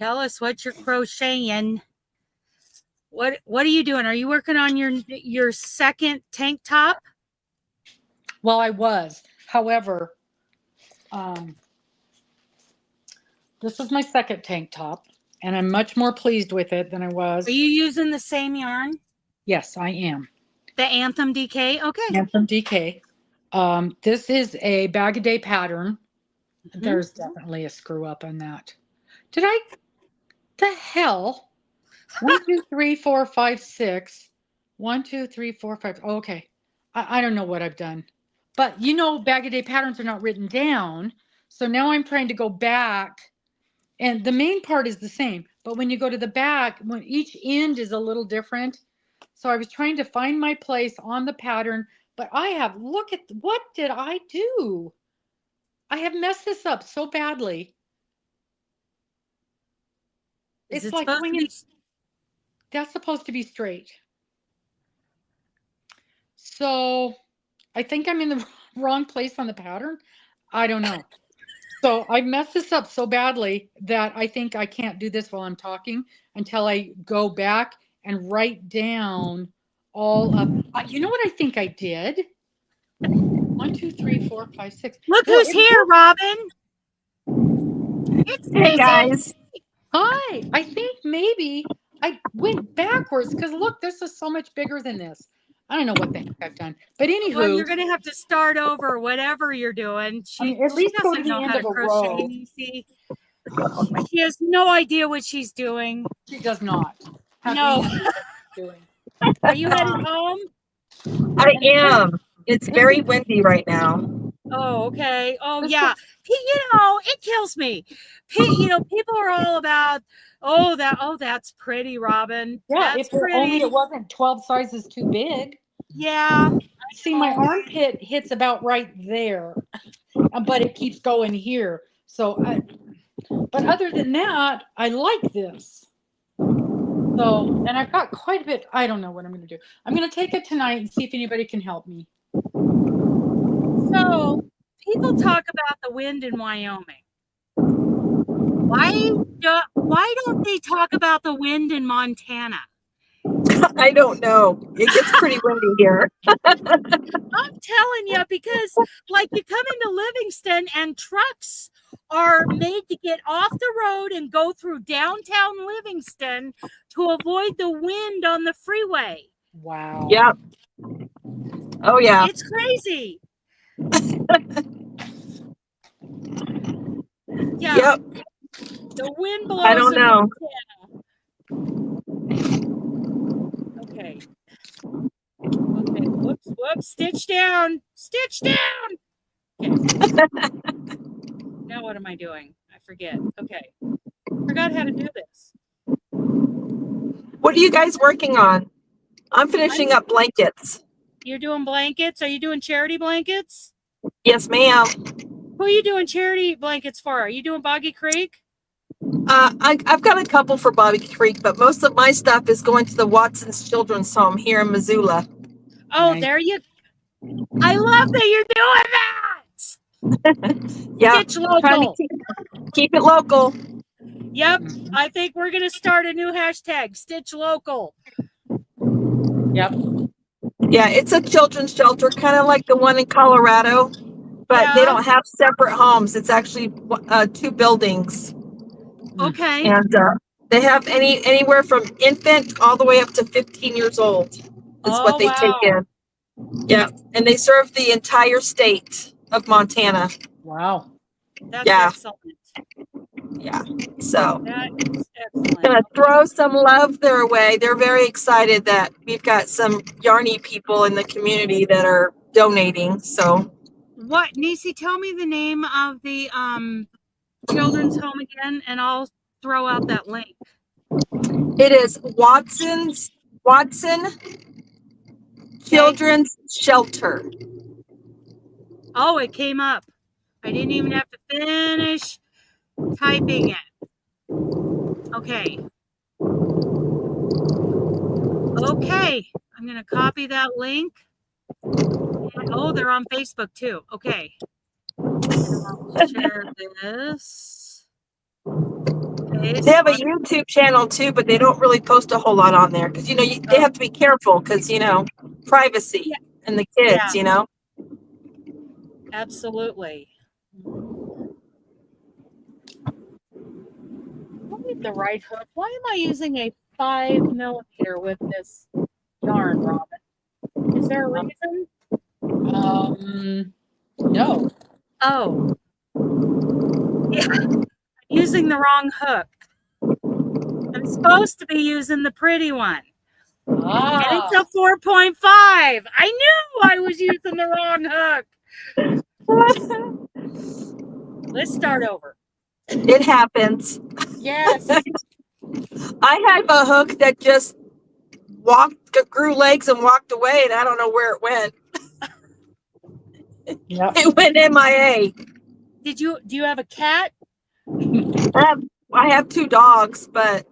Tell us what you're crocheting. What are you doing? Are you working on your second tank top? Well, I was. However, this is my second tank top, and I'm much more pleased with it than I was. Are you using the same yarn? Yes, I am. The Anthem DK? Okay. Anthem DK. This is a bag a day pattern. Mm-hmm. There's definitely a screw up on that. Did I? The hell? 1, 2, 3, 4, 5, 6. 1, 2, 3, 4, 5. Oh, okay. I don't know what I've done. But you know, bag a day patterns are not written down. So now I'm trying to go back. And the main part is the same. But when you go to the back, when each end is a little different. So I was trying to find my place on the pattern. But look at, what did I do? I have messed this up so badly. It's like that's supposed to be straight. So I think I'm in the wrong place on the pattern. I don't know. So I messed this up so badly that I think I can't do this while I'm talking until I go back and write down all of, you know what I think I did? 1, 2, 3, 4, 5, 6. Look who's here, Robin. Hey guys. Hi. I think maybe I went backwards because look, this is so much bigger than this. I don't know what the heck I've done. But anywho. Well, you're going to have to start over, whatever you're doing. She doesn't know how to crochet. She has no idea what she's doing. She does not. No. Are you headed home? I am. It's very windy right now. Oh, okay. Oh, yeah. You know, it kills me. You know, people are all about, oh, that's pretty, Robin. Yeah, That's if only pretty. it wasn't 12 sizes too big. Yeah. See, my armpit hits about right there, but it keeps going here. So, but other than that, I like this. So, and I've got quite a bit. I don't know what I'm going to do. I'm going to take it tonight and see if anybody can help me. So, people talk about the wind in Wyoming. Why don't they talk about the wind in Montana? I don't know. It gets pretty windy here. I'm telling you, because like you come into Livingston and trucks are made to get off the road and go through downtown Livingston to avoid the wind on the freeway. Wow. Yep. Oh, yeah. It's crazy. Yeah. Yep. The wind blows. I don't know. Okay. Okay. Whoops. Stitch down. Stitch down. Okay. Now what am I doing? I forget. Okay. Forgot how to do this. What are you guys working on? I'm finishing up blankets. You're doing blankets? Are you doing charity blankets? Yes, ma'am. Who are you doing charity blankets for? Are you doing Boggy Creek? I've got a couple for Bobby Creek, but most of my stuff is going to the Watson's Children's Home here in Missoula. Oh, Nice. there you. I love that you're doing that. Yeah, Stitch local. Keep it local. Yep, I think we're gonna start a new hashtag. Stitch local. Yep. Yeah, it's a children's shelter, kind of like the one in Colorado, but they don't have separate homes. It's actually 2 buildings. Okay. And they have anywhere from infant all the way up to 15 years old is what they take in. Yeah, and they serve the entire state of Montana. Wow. That's excellent. Yeah, so that is excellent. Gonna throw some love their way. They're very excited that we've got some yarny people in the community that are donating. So what, Nisi, tell me the name of the children's home again, and I'll throw out that link. It is Watson Children's Shelter. Oh, it came up. I didn't even have to finish typing it. Okay. Okay. I'm going to copy that link. Oh, they're on Facebook too. Okay. I'll share this. Okay, they have a YouTube channel too, but they don't really post a whole lot on there because, you know, they have to be careful because, you know, privacy and the kids, you know. Absolutely. I need the right hook. Why am I using a 5mm with this yarn, Robin? Is there a reason? No. Oh. Yeah. I'm using the wrong hook. I'm supposed to be using the pretty one. And it's a 4.5. I knew I was using the wrong hook. Let's start over. It happens. Yes. I have a hook that just grew legs and walked away, and I don't know where it went. Yep. It went MIA. Do you have a cat? I have 2 dogs, but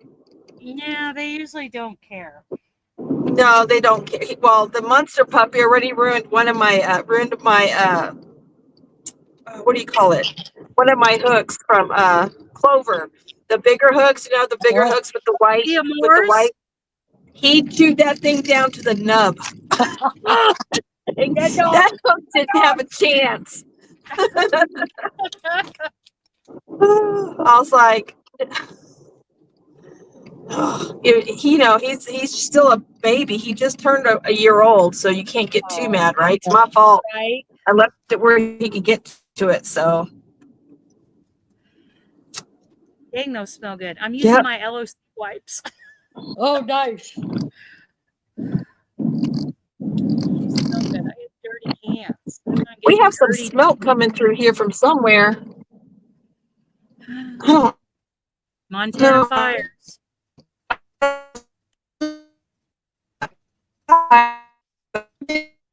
yeah, they usually don't care. No, they don't care. Well, the monster puppy already ruined one of my what do you call it? One of my hooks from Clover. The bigger hooks, you know, the bigger hooks with the white. He chewed that thing down to the nub. That hook didn't have a chance. I was like, you know, he's still a baby. He just turned a year old, so you can't get too mad, right? It's my fault. Right. I left it where he could get to it, so. Dang, those smell good. I'm using my L.O.C wipes. Oh, nice. They smell good. I have dirty hands. We have some smoke coming through here from somewhere. Montana fires.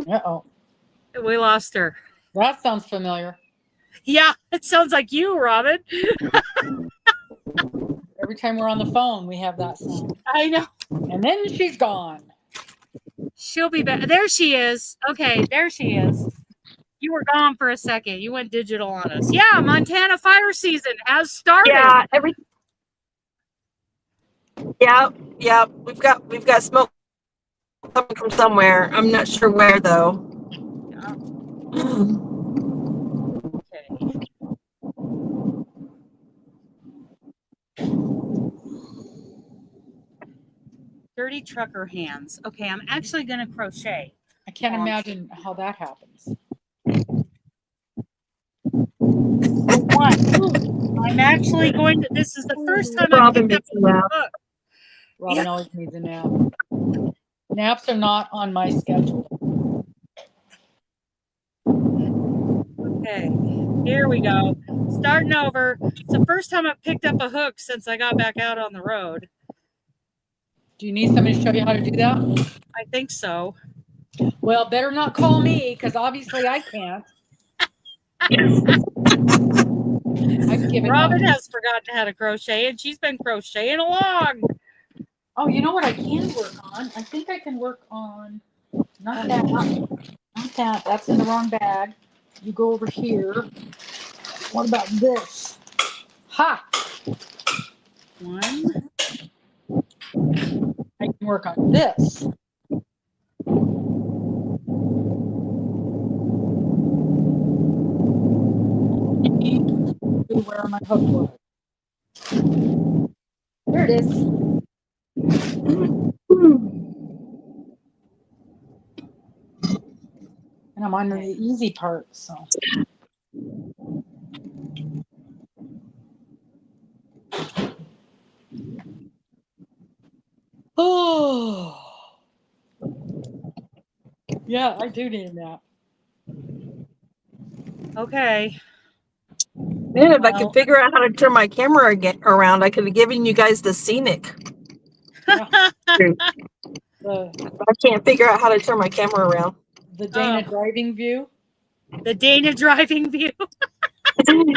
Uh-oh. We lost her. That sounds familiar. Yeah, it sounds like you, Robin. Every time we're on the phone, we have that sound. I know. And then she's gone. She'll be back. There she is. Okay, there she is. You were gone for a second. You went digital on us. Yeah, Montana fire season has started. Yeah, yeah. We've got smoke coming from somewhere. I'm not sure where though. Yeah. Okay. Dirty trucker hands. Okay, I'm actually going to crochet. I can't imagine how that happens. I'm actually going to, this is the first time Robin I've picked up a book. Robin always needs a nap. Naps are not on my schedule. Okay, here we go. Starting over. It's the first time I've picked up a hook since I got back out on the road. Do you need somebody to show you how to do that? I think so. Well, better not call me, because obviously I can't. I've given Robin up. has forgotten how to crochet, and she's been crocheting along. Oh, you know what I can work on? I think I can work on, not that, not that. That's in the wrong bag. You go over here. What about this? Ha! One. I can work on this. Where my hook was. There it is. And I'm on the easy part, so. Oh. Yeah, I do need a nap. Okay. Man, if I could figure out how to turn my camera around, I could have given you guys the scenic. Yeah. I can't figure out how to turn my camera around. The Dana driving view. The Dana driving view.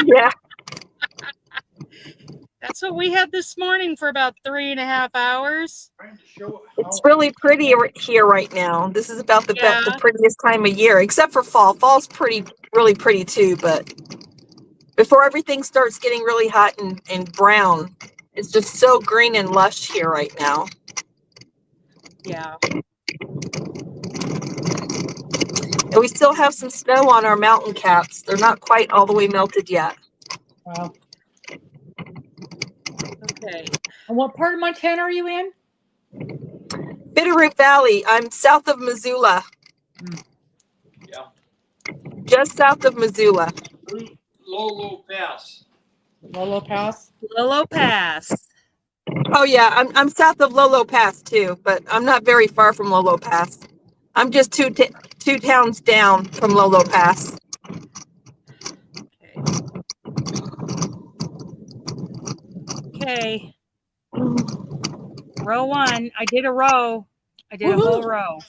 Yeah. That's what we had this morning for about 3.5 hours. It's really pretty here right now. This is about the prettiest time of year, except for fall. Fall's really pretty too, but before everything starts getting really hot and brown, it's just so green and lush here right now. Yeah. And we still have some snow on our mountain caps. They're not quite all the way melted yet. Wow. Okay. And what part of Montana are you in? Bitterroot Valley. I'm south of Missoula. Yeah. Just south of Missoula. Lolo Pass. Lolo Pass? Lolo Pass. Oh yeah, I'm south of Lolo Pass too, but I'm not very far from Lolo Pass. I'm just two towns down from Lolo Pass. Okay. Row 1. I did a row. I did a whole row.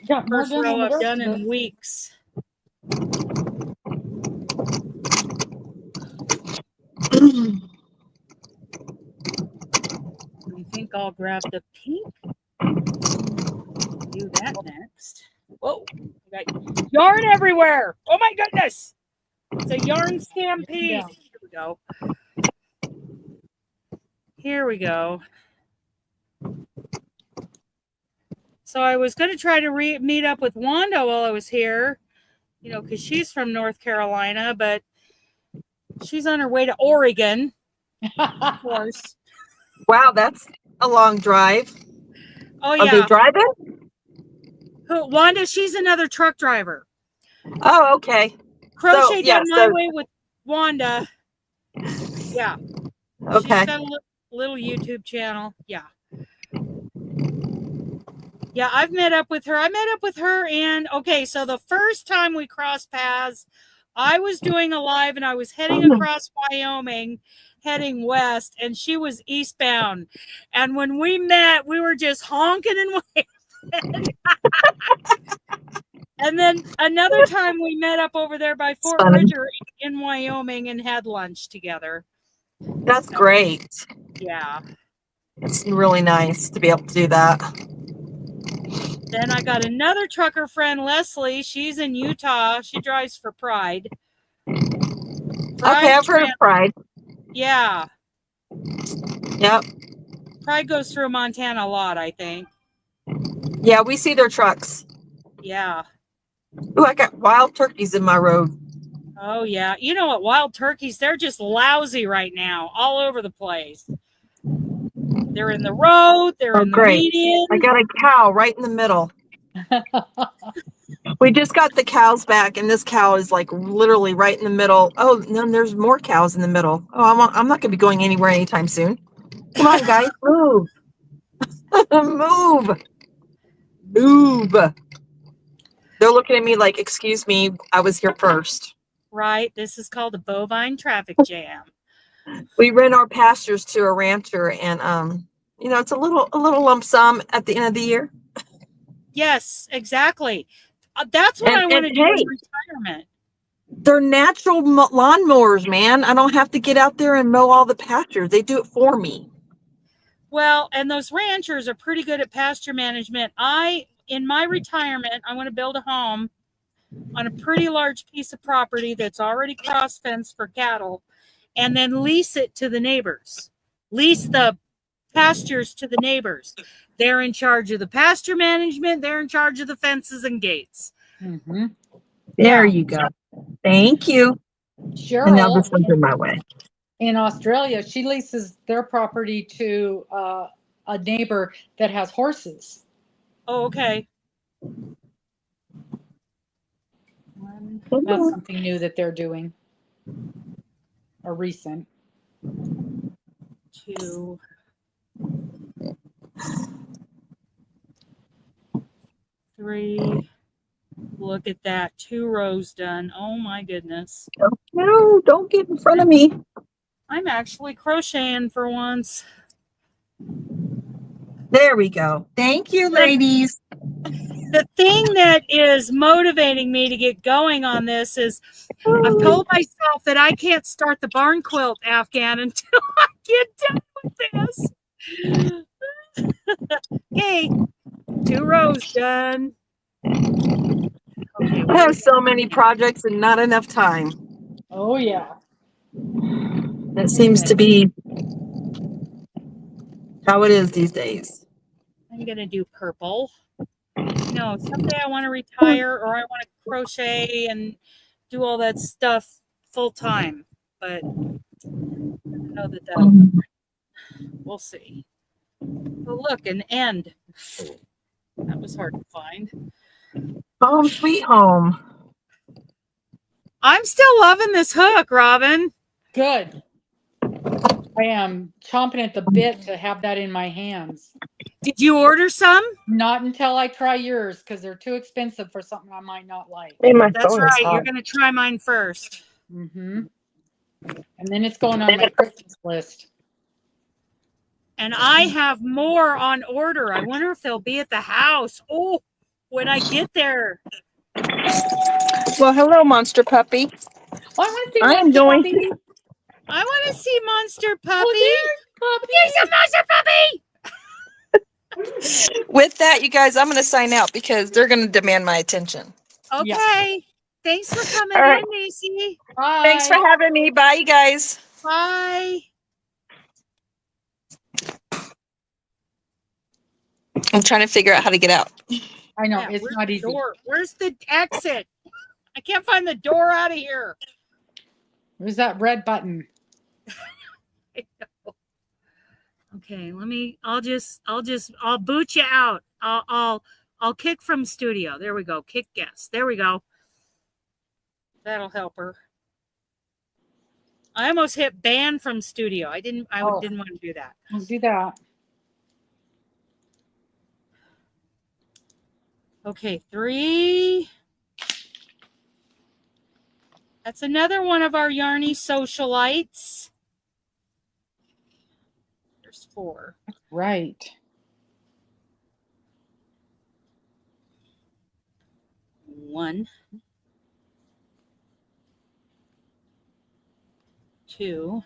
Got more First done row than the I've rest done of in us. weeks. I think I'll grab the pink. Do that next. Whoa. I got yarn everywhere. Oh my goodness. It's a yarn stampede. Yeah. Here we go. Here we go. So I was going to try to meet up with Wanda while I was here, you know, because she's from North Carolina, but she's on her way to Oregon, of course. Wow, that's a long drive. Oh, yeah. Are they driving? Who, Wanda, she's another truck driver. Oh, okay. Crochet Down My Way with Wanda. Yeah. Okay. She's got a little YouTube channel. Yeah. Yeah, I've met up with her. I met up with her, and okay, so the first time we crossed paths, I was doing a live and I was heading across Wyoming, heading west, and she was eastbound. And when we met, we were just honking and waving. And then another time we met up over there by Fort Bridger in Wyoming and had lunch together. That's great. Yeah. It's really nice to be able to do that. Then I got another trucker friend, Leslie. She's in Utah. She drives for Pride. Okay, I've heard of Pride. Yeah. Yep. Pride goes through Montana a lot, I think. Yeah, we see their trucks. Yeah. Ooh, I got wild turkeys in my road. Oh, yeah. You know what? Wild turkeys, they're just lousy right now, all over the place. They're in the road. They're in the median. I got a cow right in the middle. We just got the cows back, and this cow is like literally right in the middle. Oh, no, there's more cows in the middle. Oh, I'm not going to be going anywhere anytime soon. Come on, guys, move. Move. Move. They're looking at me like, excuse me, I was here first. Right. This is called a bovine traffic jam. We rent our pastures to a rancher, and you know, it's a little lump sum at the end of the year. Yes, exactly. That's what I want to do in retirement. They're natural lawnmowers, man. I don't have to get out there and mow all the pastures. They do it for me. Well, and those ranchers are pretty good at pasture management. In my retirement, I want to build a home on a pretty large piece of property that's already cross fenced for cattle, and then lease it to the neighbors. Lease the pastures to the neighbors. They're in charge of the pasture management. They're in charge of the fences and gates. Mm-hmm. There you go. Thank you. Cheryl, and now this one's in my way. In Australia, she leases their property to a neighbor that has horses. Oh, okay. That's something new that they're doing. Or recent. 2, 3. Look at that. 2 rows done. Oh my goodness. No, don't get in front of me. I'm actually crocheting for once. There we go. Thank you, ladies. The thing that is motivating me to get going on this is I've told myself that I can't start the barn quilt afghan until I get done with this. Okay, 2 rows done. Okay, I have so many projects and not enough time. Oh, yeah. That seems to be how it is these days. I'm going to do purple. No, someday I want to retire or I want to crochet and do all that stuff full time. But I don't know that we'll see. But look, an end. That was hard to find. Home sweet home. I'm still loving this hook, Robin. Good. I am chomping at the bit to have that in my hands. Did you order some? Not until I try yours, because they're too expensive for something I might not like. Hey, that's right. You're going to try mine first. Mm-hmm. And then it's going on my Christmas list. And I have more on order. I wonder if they'll be at the house. Oh, when I get there. Well, hello, Monster Puppy. Oh, I want to see Monster Puppy. I want to see Monster Puppy. Oh, puppy. There's a Monster Puppy. With that, you guys, I'm going to sign out because they're going to demand my attention. Okay. Yeah. Thanks for coming in, Macy. Bye. Thanks for having me. Bye, you guys. Bye. I'm trying to figure out how to get out. I know. It's not easy. Door? Where's the exit? I can't find the door out of here. Where's that red button? Okay, I'll boot you out. I'll kick from studio. There we go. Kick guest. There we go. That'll help her. I almost hit ban from studio. I didn't want to do that. Don't do that. Okay, 3. That's another one of our yarny socialites. There's 4. Right. 1, 2,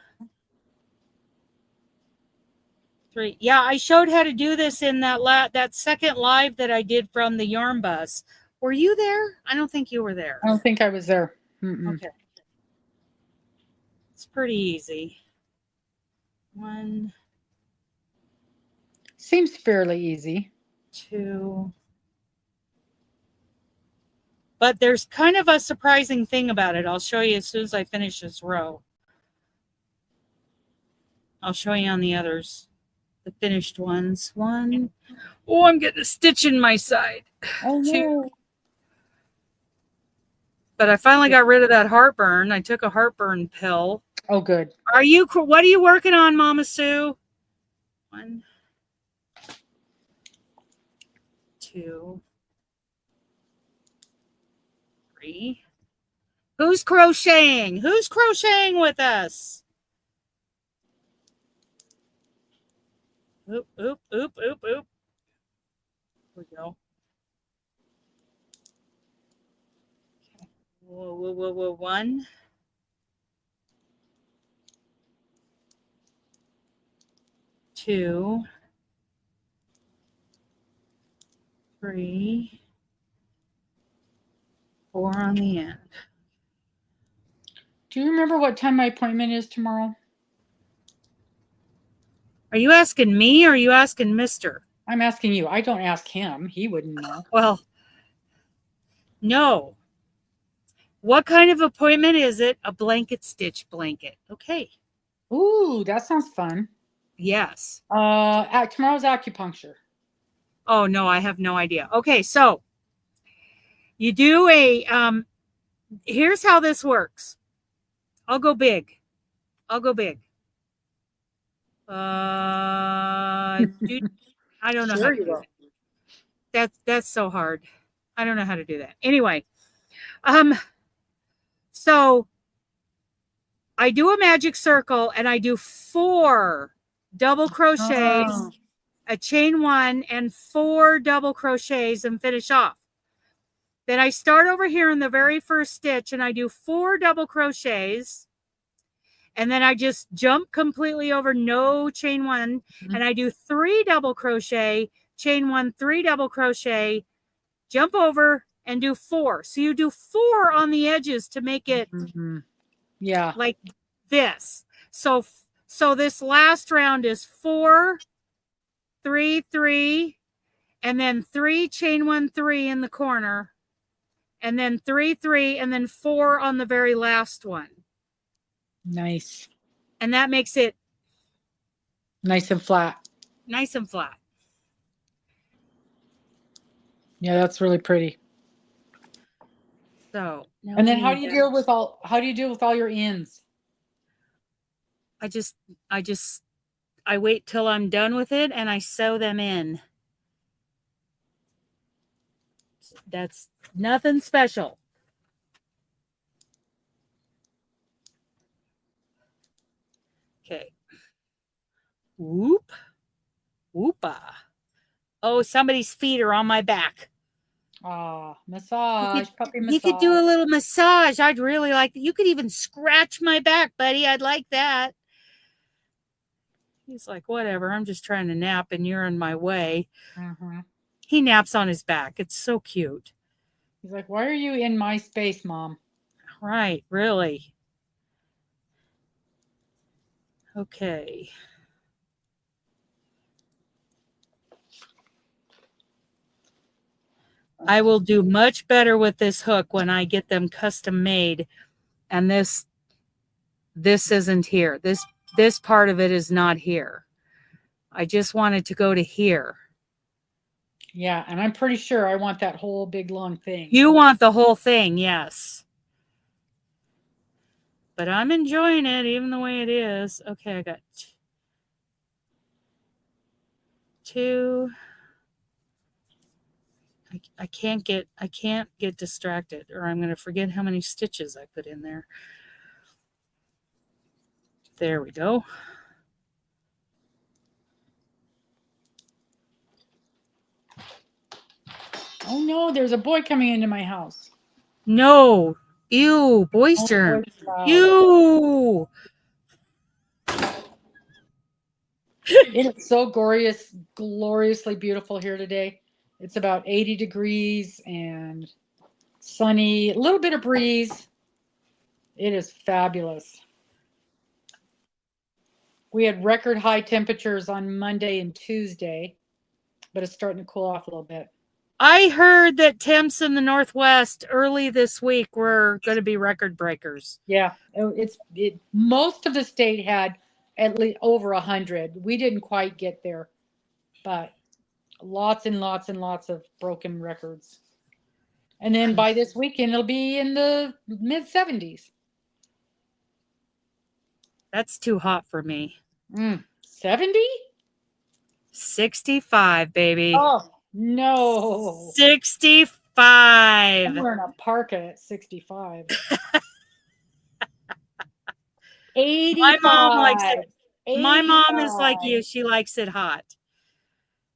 3. Yeah, I showed how to do this in that second live that I did from the yarn bus. Were you there? I don't think you were there. I don't think I was there. Mm-mm. Okay. It's pretty easy. 1, Seems fairly easy. 2. But there's kind of a surprising thing about it. I'll show you as soon as I finish this row. I'll show you on the others, the finished ones. 1. Oh, I'm getting a stitch in my side. Oh, 2. no. But I finally got rid of that heartburn. I took a heartburn pill. Oh, good. What are you working on, Mama Sue? 1, 2, 3. Who's crocheting? Who's crocheting with us? Oop, oop, oop, oop, oop. Here we go. Okay. Whoa, whoa, whoa, whoa. 1, 2, 3, 4 on the end. Do you remember what time my appointment is tomorrow? Are you asking me or are you asking Mister? I'm asking you. I don't ask him. He wouldn't know. Well, no. What kind of appointment is it? A blanket stitch blanket. Okay. Ooh, that sounds fun. Yes. Tomorrow's acupuncture. Oh, no, I have no idea. Okay, so you do here's how this works. I'll go big. I don't know how to do that. That's so hard. I don't know how to do that. Anyway, so I do a magic circle and I do 4 double crochets, a chain 1 and 4 double crochets and finish off. Then I start over here in the very first stitch and I do 4 double crochets. And then I just jump completely over, no chain 1. And I do 3 double crochet, chain 1, 3 double crochet, jump over and do 4. So you do 4 on the edges to make it yeah, like this. So this last round is 4, 3, 3, and then 3 chain 1, 3 in the corner, and then 3, 3, and then 4 on the very last one. Nice. And that makes it nice and flat. Nice and flat. Yeah, that's really pretty. So, and then how do you deal with all your ends? I wait till I'm done with it and I sew them in. That's nothing special. Okay. Whoop. Whoopa. Oh, somebody's feet are on my back. Massage. Puppy massage. You could do a little massage. I'd really like that. You could even scratch my back, buddy. I'd like that. He's like, whatever. I'm just trying to nap and you're in my way. He naps on his back. It's so cute. He's like, why are you in my space, Mom? Right. Really. Okay. I will do much better with this hook when I get them custom made. And this isn't here. This part of it is not here. I just want it to go to here. Yeah, and I'm pretty sure I want that whole big long thing. You want the whole thing, yes. But I'm enjoying it even the way it is. Okay, I got 2. I can't get distracted, or I'm going to forget how many stitches I put in there. There we go. Oh no, there's a boy coming into my house. No. Ew, boy's germ. Ew. It is so gloriously beautiful here today. It's about 80 degrees and sunny, a little bit of breeze. It is fabulous. We had record high temperatures on Monday and Tuesday, but it's starting to cool off a little bit. I heard that temps in the Northwest early this week were going to be record breakers. Yeah, most of the state had at least over 100. We didn't quite get there, but lots and lots and lots of broken records. And then by this weekend, it'll be in the mid 70s. That's too hot for me. 70? 65, baby. Oh, no. 65. I'm wearing a parka at 65. 85. My mom likes it. 85. My mom is like you. She likes it hot.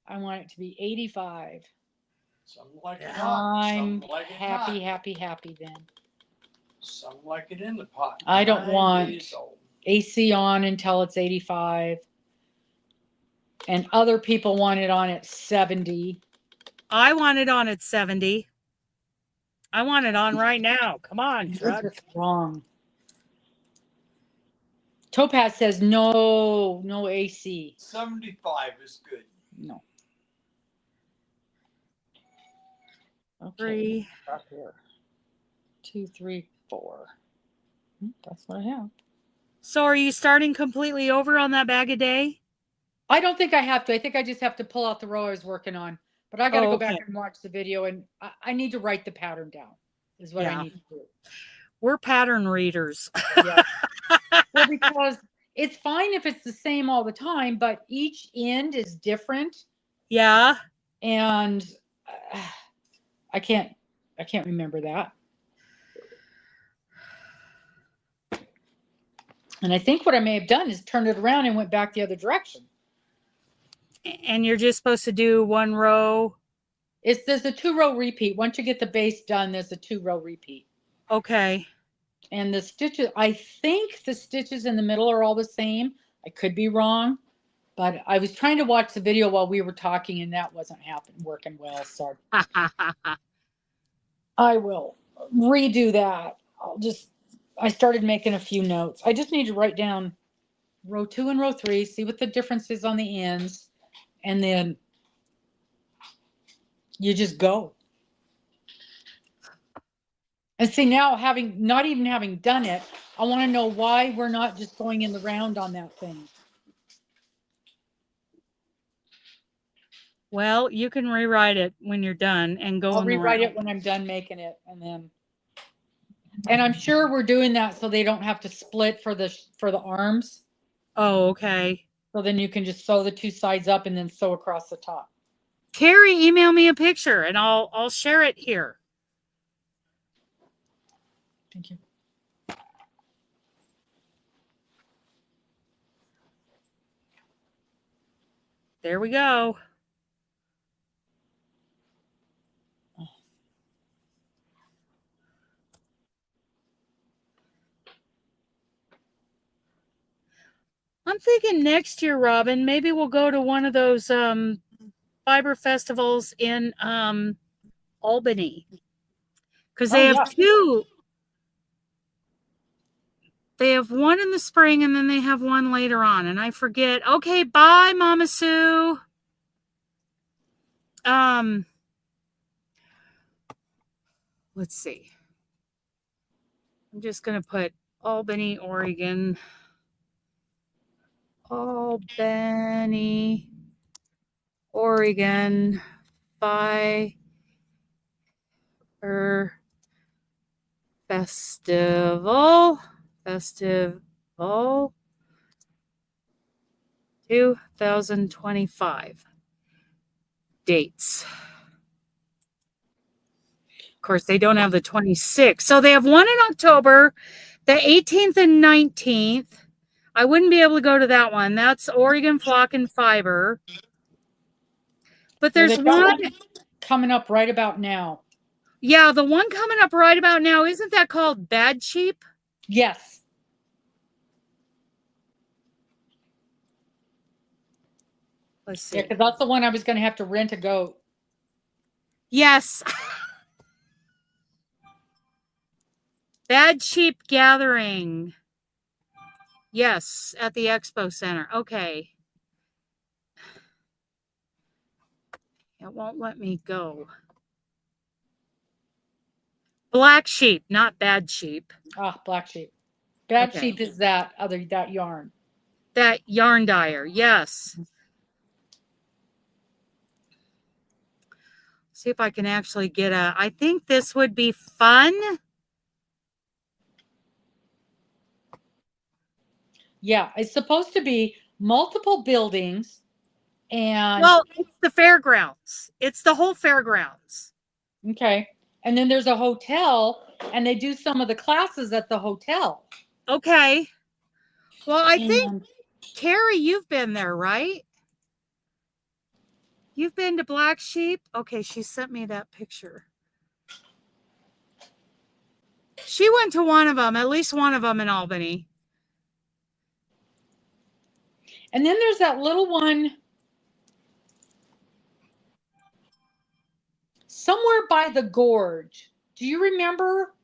I want it to be 85. Some like it hot. I'm Some like it happy, not. happy then. Some like it in the pot. I don't 9 want days old. AC on until it's 85. And other people want it on at 70. I want it on at 70. I want it on right now. Come on, You're truck. just wrong. Topaz says no AC. 75 is good. No. Okay. 3. Up here. 2, 3, 4. That's what I have. So are you starting completely over on that bag a day? I don't think I have to. I think I just have to pull out the row I was working on. But I got to go okay. back and watch the video, and I need to write the pattern down. Is what I need to do. We're pattern readers. Yeah. Well, because it's fine if it's the same all the time, but each end is different. Yeah. And I can't remember that. And I think what I may have done is turned it around and went back the other direction. And you're just supposed to do one row? There's a 2-row repeat. Once you get the base done, there's a 2-row repeat. Okay. And the stitches, I think the stitches in the middle are all the same. I could be wrong, but I was trying to watch the video while we were talking and that wasn't working well. So I will redo that. I started making a few notes. I just need to write down row 2 and row 3, see what the difference is on the ends, and then you just go. And see, now not even having done it, I want to know why we're not just going in the round on that thing. Well, you can rewrite it when you're done and go. I'll rewrite it when I'm done making it, and I'm sure we're doing that so they don't have to split for the arms. Oh, okay. So then you can just sew the 2 sides up and then sew across the top. Carrie, email me a picture and I'll share it here. Thank you. There we go. I'm thinking next year, Robin, maybe we'll go to one of those fiber festivals in Albany. Because they have 2. They have one in the spring and then they have one later on. And I forget. Okay, bye, Mama Sue. Let's see. I'm just going to put Albany, Oregon. Albany, Oregon, Fiber Festival 2025. Dates. course, they don't have the 26th. So they have one in October, the 18th and 19th. I wouldn't be able to go to that one. That's Oregon Flock and Fiber. But there's one coming up right about now. Yeah, the one coming up right about now, isn't that called Bad Sheep? Yes. Let's see. Yeah, because that's the one I was going to have to rent a goat. Yes. Bad Sheep Gathering. Yes, at the Expo Center. Okay. It won't let me go. Black Sheep, not Bad Sheep. Ah, Black Sheep. Bad Okay. Sheep is that yarn. That yarn dyer, yes. See if I can actually get I think this would be fun. Yeah, it's supposed to be multiple buildings and... Well, it's the fairgrounds. It's the whole fairgrounds. Okay. And then there's a hotel, and they do some of the classes at the hotel. Okay. Well, I think, Carrie, you've been there, right? You've been to Black Sheep? Okay, she sent me that picture. She went to one of them, at least one of them in Albany. And then there's that little one somewhere by the gorge. Do you remember?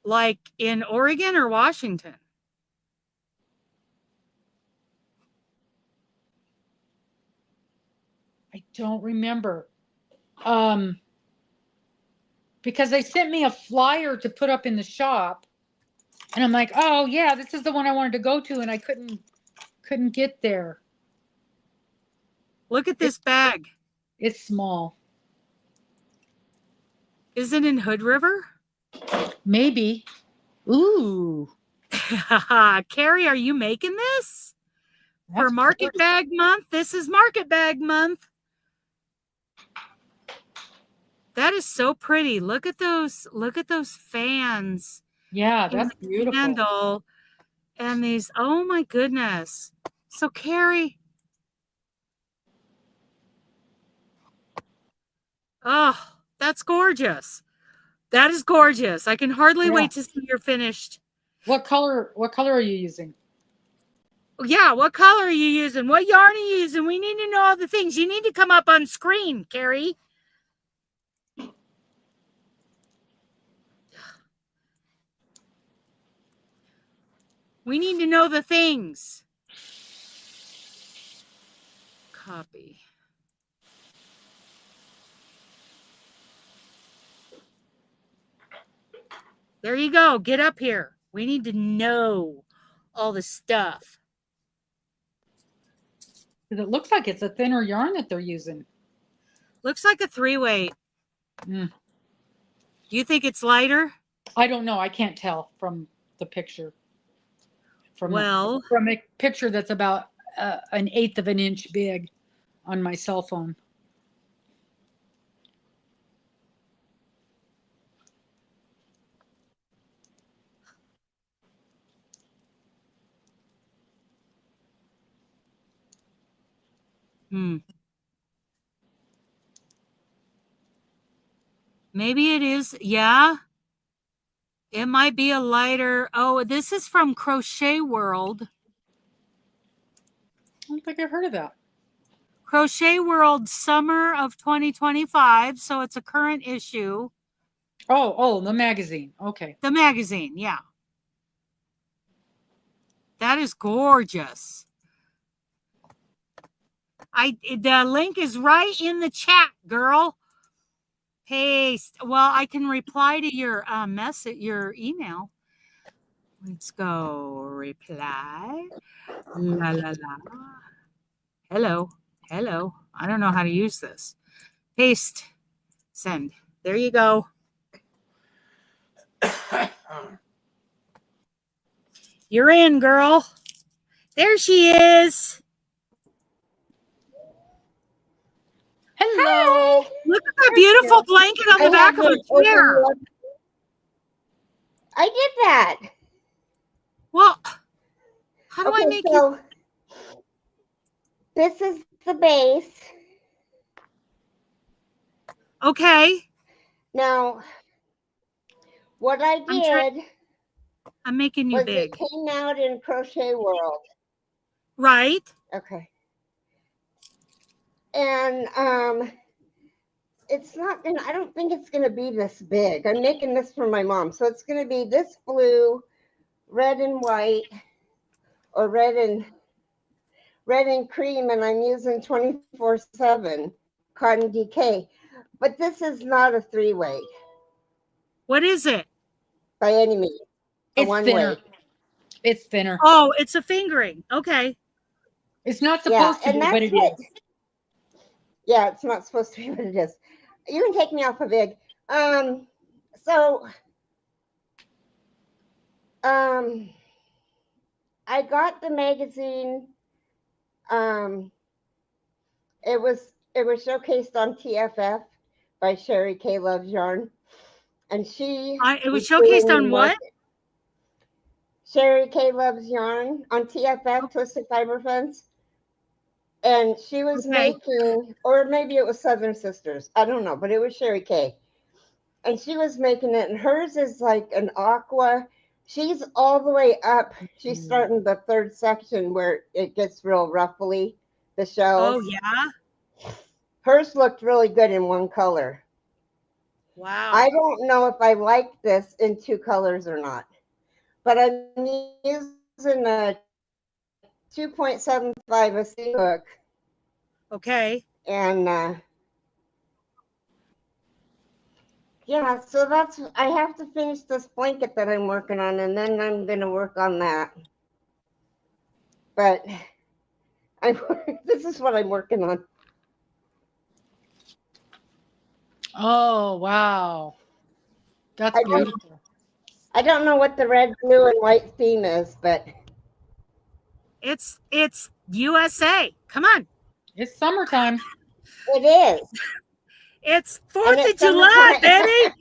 Like in Oregon or Washington? I don't remember. Because they sent me a flyer to put up in the shop. And I'm like, oh yeah, this is the one I wanted to go to, and I couldn't get there. Look at this bag. It's small. Is it in Hood River? Maybe. Ooh. Carrie, are you making this? For That's Market cool. Bag Month? This is Market Bag Month. That is so pretty. Look at those fans. Yeah, that's beautiful. Handle and these, oh my goodness. So Carrie, oh, that's gorgeous. That is gorgeous. I can hardly wait to see your finished. What color are you using? Yeah, what color are you using? What yarn are you using? We need to know all the things. You need to come up on screen, Carrie. We need to know the things. Copy. There you go. Get up here. We need to know all the stuff. Because it looks like it's a thinner yarn that they're using. Looks like a 3-weight. Mm. You think it's lighter? I don't know. I can't tell from the picture. From a picture that's about 1/8 of an inch big on my cell phone. Maybe it is. Yeah. It might be a lighter. Oh, this is from Crochet World. I don't think I've heard of that. Crochet World Summer of 2025. So it's a current issue. Oh, the magazine. Okay. The magazine. Yeah. That is gorgeous. The link is right in the chat, girl. Paste. Well, I can reply to your message, your email. Let's go. Reply. La la la. Hello. Hello. I don't know how to use this. Paste. Send. There you go. You're in, girl. There she is. Hello. Look at that beautiful blanket on the back of her chair. I did that. Well, how do I Okay, make you? so this is the base. Okay, Now, what I did I'm making you was big. it came out in Crochet World. Right? Okay. And it's not gonna, I don't think it's gonna be this big. I'm making this for my mom. So it's gonna be this blue, red and white, or red and cream, and I'm using 24/7 cotton DK. But this is not a 3-way What is it? by any means. A It's thinner. 1-way. It's thinner. Oh, it's a fingering. Okay. It's not Yeah, supposed to and be, that's but it what. is. Yeah, it's not supposed to be what it is. You can take me off of Vig. So I got the magazine. It was showcased on TFF by Sherry K Loves Yarn, and she It was showcased on what? Sherry K Loves Yarn on TFF, Twisted Fiber Fence. And she was making, or maybe it was Southern Sisters, I don't know, but it was Sherry K. And she was making it, and hers is like an aqua. She's all the way up. She's starting the third section where it gets real ruffly, the shells. Oh, yeah? Hers looked really good in one color. Wow. I don't know if I like this in 2 colors or not, but I'm using a 2.75 a C hook. Okay. And yeah, so that's, I have to finish this blanket that I'm working on, and then I'm going to work on that. But this is what I'm working on. Oh, wow. That's beautiful. I don't know what the red, blue, and white theme is, but It's USA. Come on. It's summertime. it is. It's And 4th of it's July, summertime. baby.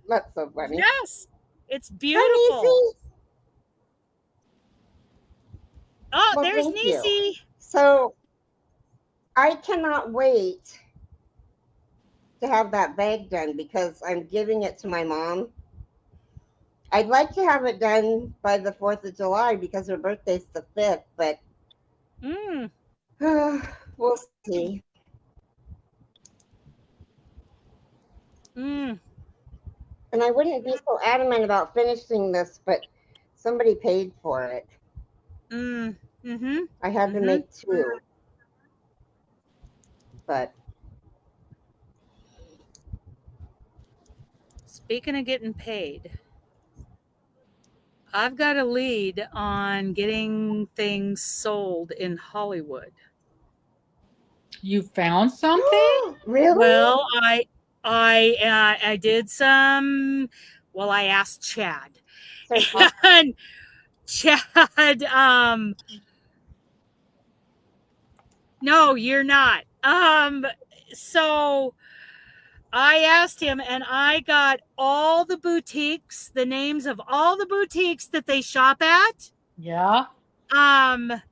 That's so funny. Yes. It's Hi, beautiful. Niecy. Oh, Well, there's thank you. Niecy. So I cannot wait to have that bag done because I'm giving it to my mom. I'd like to have it done by the 4th of July because her birthday's the 5th, but we'll see. And I wouldn't be so adamant about finishing this, but somebody paid for it. I had to make 2. But speaking of getting paid, I've got a lead on getting things sold in Hollywood. You found something? Really? Well, I did some. Well, I asked Chad, and Chad. No, you're not. So I asked him, and I got all the boutiques, the names of all the boutiques that they shop at. Yeah. And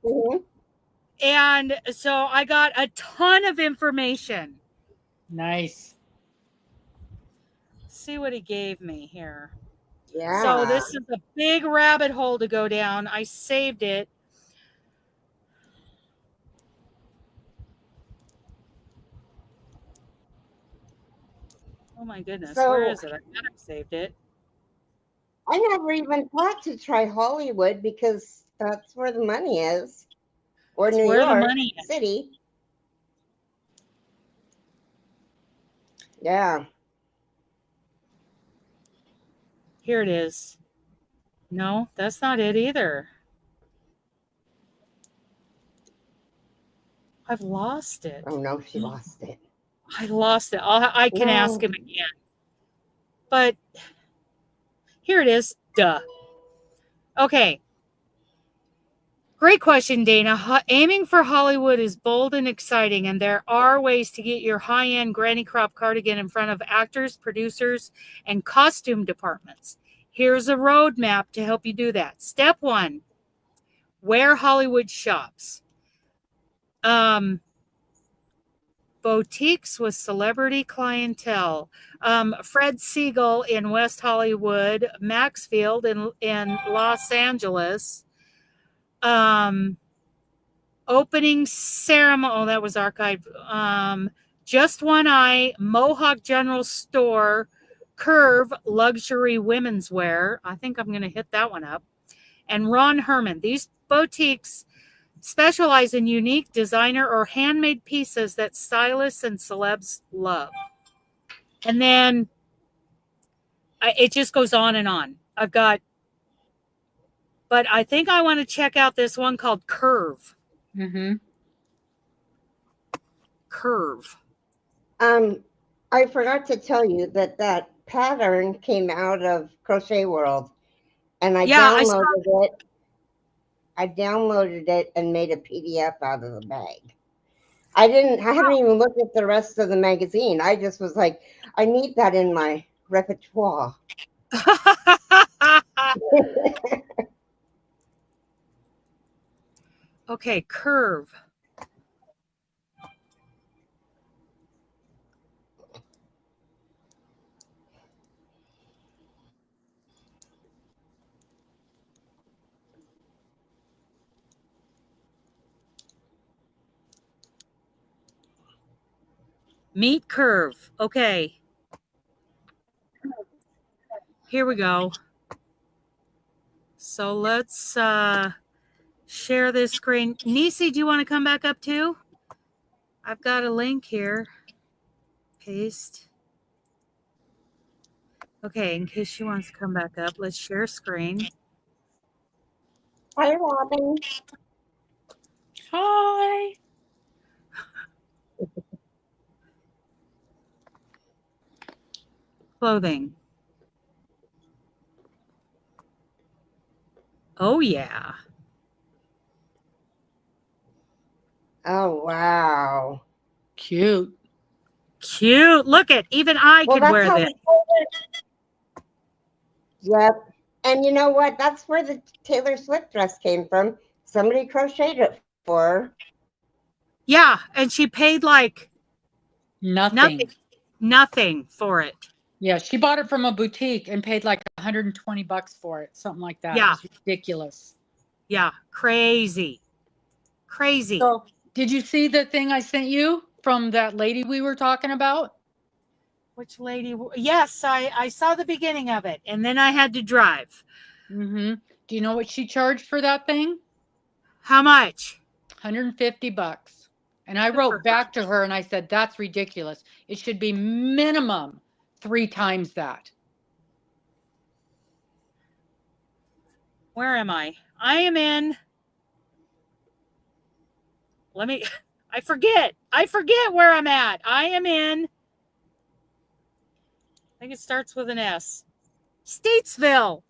so I got a ton of information. Nice. Let's see what he gave me here. Yeah. So this is a big rabbit hole to go down. I saved it. Oh my goodness. So, where is it? I thought I saved it. I never even thought to try Hollywood because that's where the money is. Or It's New where the York money is. City. Yeah. Here it is. No, that's not it either. I've lost it. Oh no, she lost it. I lost it. I can ask him again. But here it is. Duh. Okay. Great question, Dana. Aiming for Hollywood is bold and exciting, and there are ways to get your high-end granny crop cardigan in front of actors, producers, and costume departments. Here's a roadmap to help you do that. Step 1, where Hollywood shops. Boutiques with celebrity clientele. Fred Siegel in West Hollywood, Maxfield in Los Angeles. Opening ceremony. Oh, that was archived. Just One Eye, Mohawk General Store, Curve Luxury Women's Wear. I think I'm going to hit that one up. And Ron Herman. These boutiques specialize in unique designer or handmade pieces that stylists and celebs love. And then it just goes on and on. But I think I want to check out this one called Curve. Mm-hmm. Curve. I forgot to tell you that pattern came out of Crochet World, and I downloaded it. I downloaded it and made a PDF out of the bag. I haven't even looked at the rest of the magazine. I just was like, I need that in my repertoire. Okay, Curve. Meet Curve. Okay. Here we go. So let's share this screen. Nisi, do you want to come back up too? I've got a link here. Paste. Okay, in case she wants to come back up, let's share screen. Hi, Robin. Hi. Clothing. Oh, yeah. Oh, wow. Cute. Cute. Look at, even I could wear this. Yep. And you know what? That's where the Taylor Swift dress came from. Somebody crocheted it for her. Yeah, and she paid like Nothing for it. Yeah, she bought it from a boutique and paid like $120 for it, something like that. Yeah. It was ridiculous. Yeah, crazy. Crazy. So, did you see the thing I sent you from that lady we were talking about? Which lady? Yes, I saw the beginning of it, and then I had to drive. Mm-hmm. Do you know what she charged for that thing? How much? $150. And I wrote back to her and I said, that's ridiculous. It should be minimum 3 times that. Where am I? I am in. I forget where I'm at. I am in. I think it starts with an S. Statesville,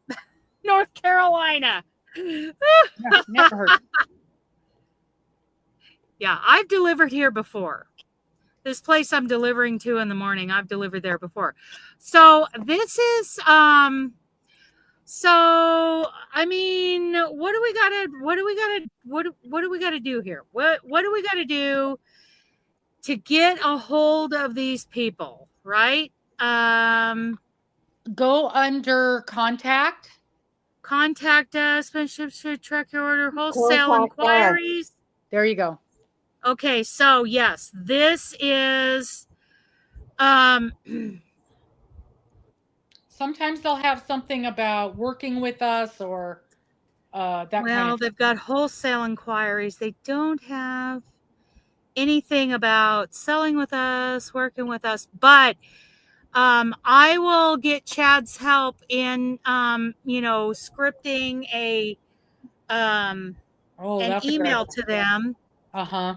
North Carolina. Yeah, never heard. Yeah, I've delivered here before. This place I'm delivering to in the morning, I've delivered there before. So this is, so I mean, what do we gotta do here? What do we gotta do to get a hold of these people, right? Go under contact. Contact us, should track your order, wholesale inquiries. There you go. Okay, so yes, this is sometimes they'll have something about working with us or that kind of thing. Well, they've got wholesale inquiries. They don't have anything about selling with us, working with us, but I will get Chad's help in scripting an email to them. Uh-huh.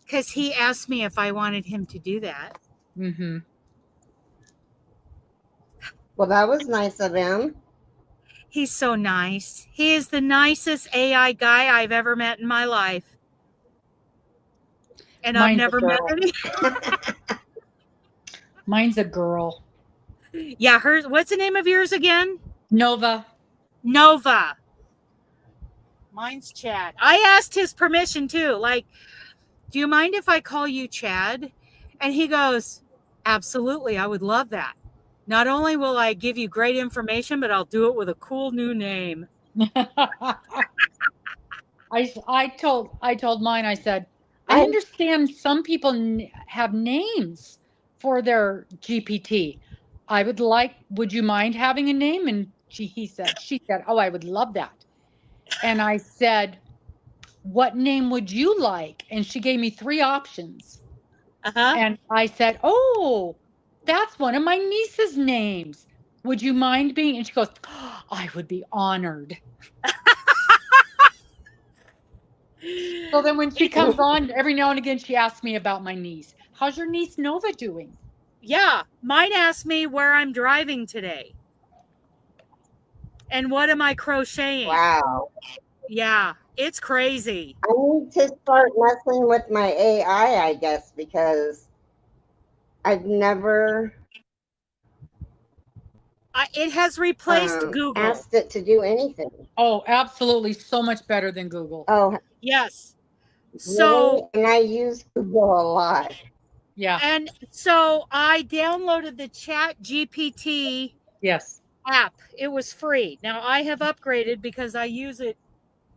Because he asked me if I wanted him to do that. Mm-hmm. Well, that was nice of him. He's so nice. He is the nicest AI guy I've ever met in my life. And I've Mine's a never met girl. any. Mine's a girl. Yeah, hers. What's the name of yours again? Nova. Nova. Mine's Chad. I asked his permission too. Like, do you mind if I call you Chad? And he goes, absolutely. I would love that. Not only will I give you great information, but I'll do it with a cool new name. I told mine, I said, I understand some people have names for their GPT. Would you mind having a name? And she said, oh, I would love that. And I said, what name would you like? And she gave me 3 options. And I said, oh, that's one of my niece's names. Would you mind being? And she goes, oh, I would be honored. So then when she comes on, every now and again, she asks me about my niece. How's your niece Nova doing? Yeah, mine asked me where I'm driving today. And what am I crocheting? Wow. Yeah, it's crazy. I need to start messing with my AI, I guess, because I've never it has replaced Google. Asked it to do anything. Oh, absolutely. So much better than Google. Oh, yes. So, really? And I use Google a lot. Yeah. And so I downloaded the Chat GPT app. It was free. Now I have upgraded because I use it.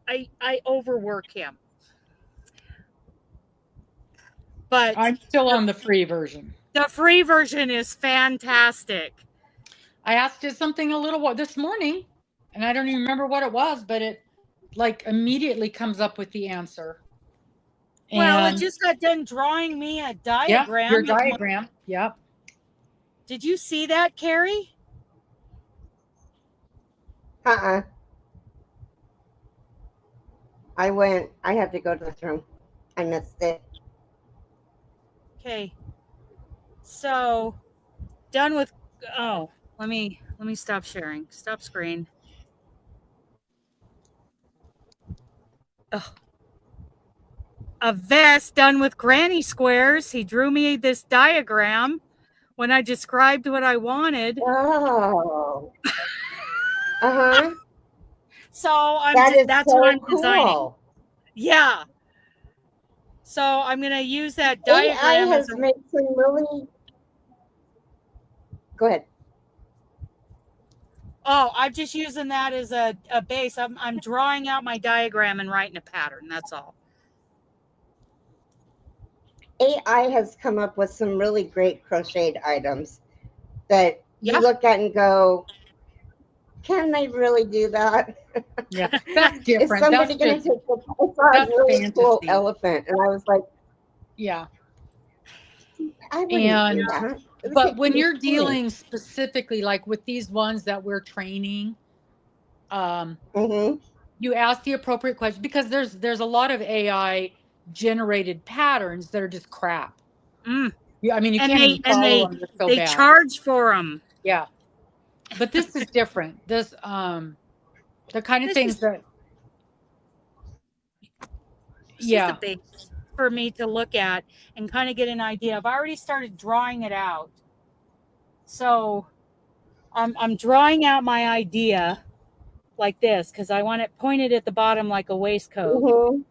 I overwork him. But I'm still on the free version. The free version is fantastic. I asked it something a little while this morning, and I don't even remember what it was, but it like immediately comes up with the answer. Well, it just got done drawing me a diagram. Yeah, your diagram. Yep. Did you see that, Carrie? I had to go to the bathroom. I missed it. Okay. So, done with, oh, let me stop sharing. Stop screen. Oh. A vest done with granny squares. He drew me this diagram when I described what I wanted. Oh. So that's so what I'm cool. designing. Yeah. So I'm going to use that diagram. AI has made some really. Go ahead. Oh, I'm just using that as a base. I'm drawing out my diagram and writing a pattern. That's all. AI has come up with some really great crocheted items that you look at and go, can they really do that? Yeah, that's different. Is somebody going to take a really cool elephant? And I was like, yeah. I wouldn't do that. But when you're dealing specifically like with these ones that we're training, you ask the appropriate question, because there's a lot of AI generated patterns that are just crap. Yeah, I mean, you can't even follow them. They're so bad. They charge for them. Yeah, but this is different. This the kind of things that the base for me to look at and kind of get an idea. I've already started drawing it out, so I'm drawing out my idea like this because I want it pointed at the bottom like a waistcoat,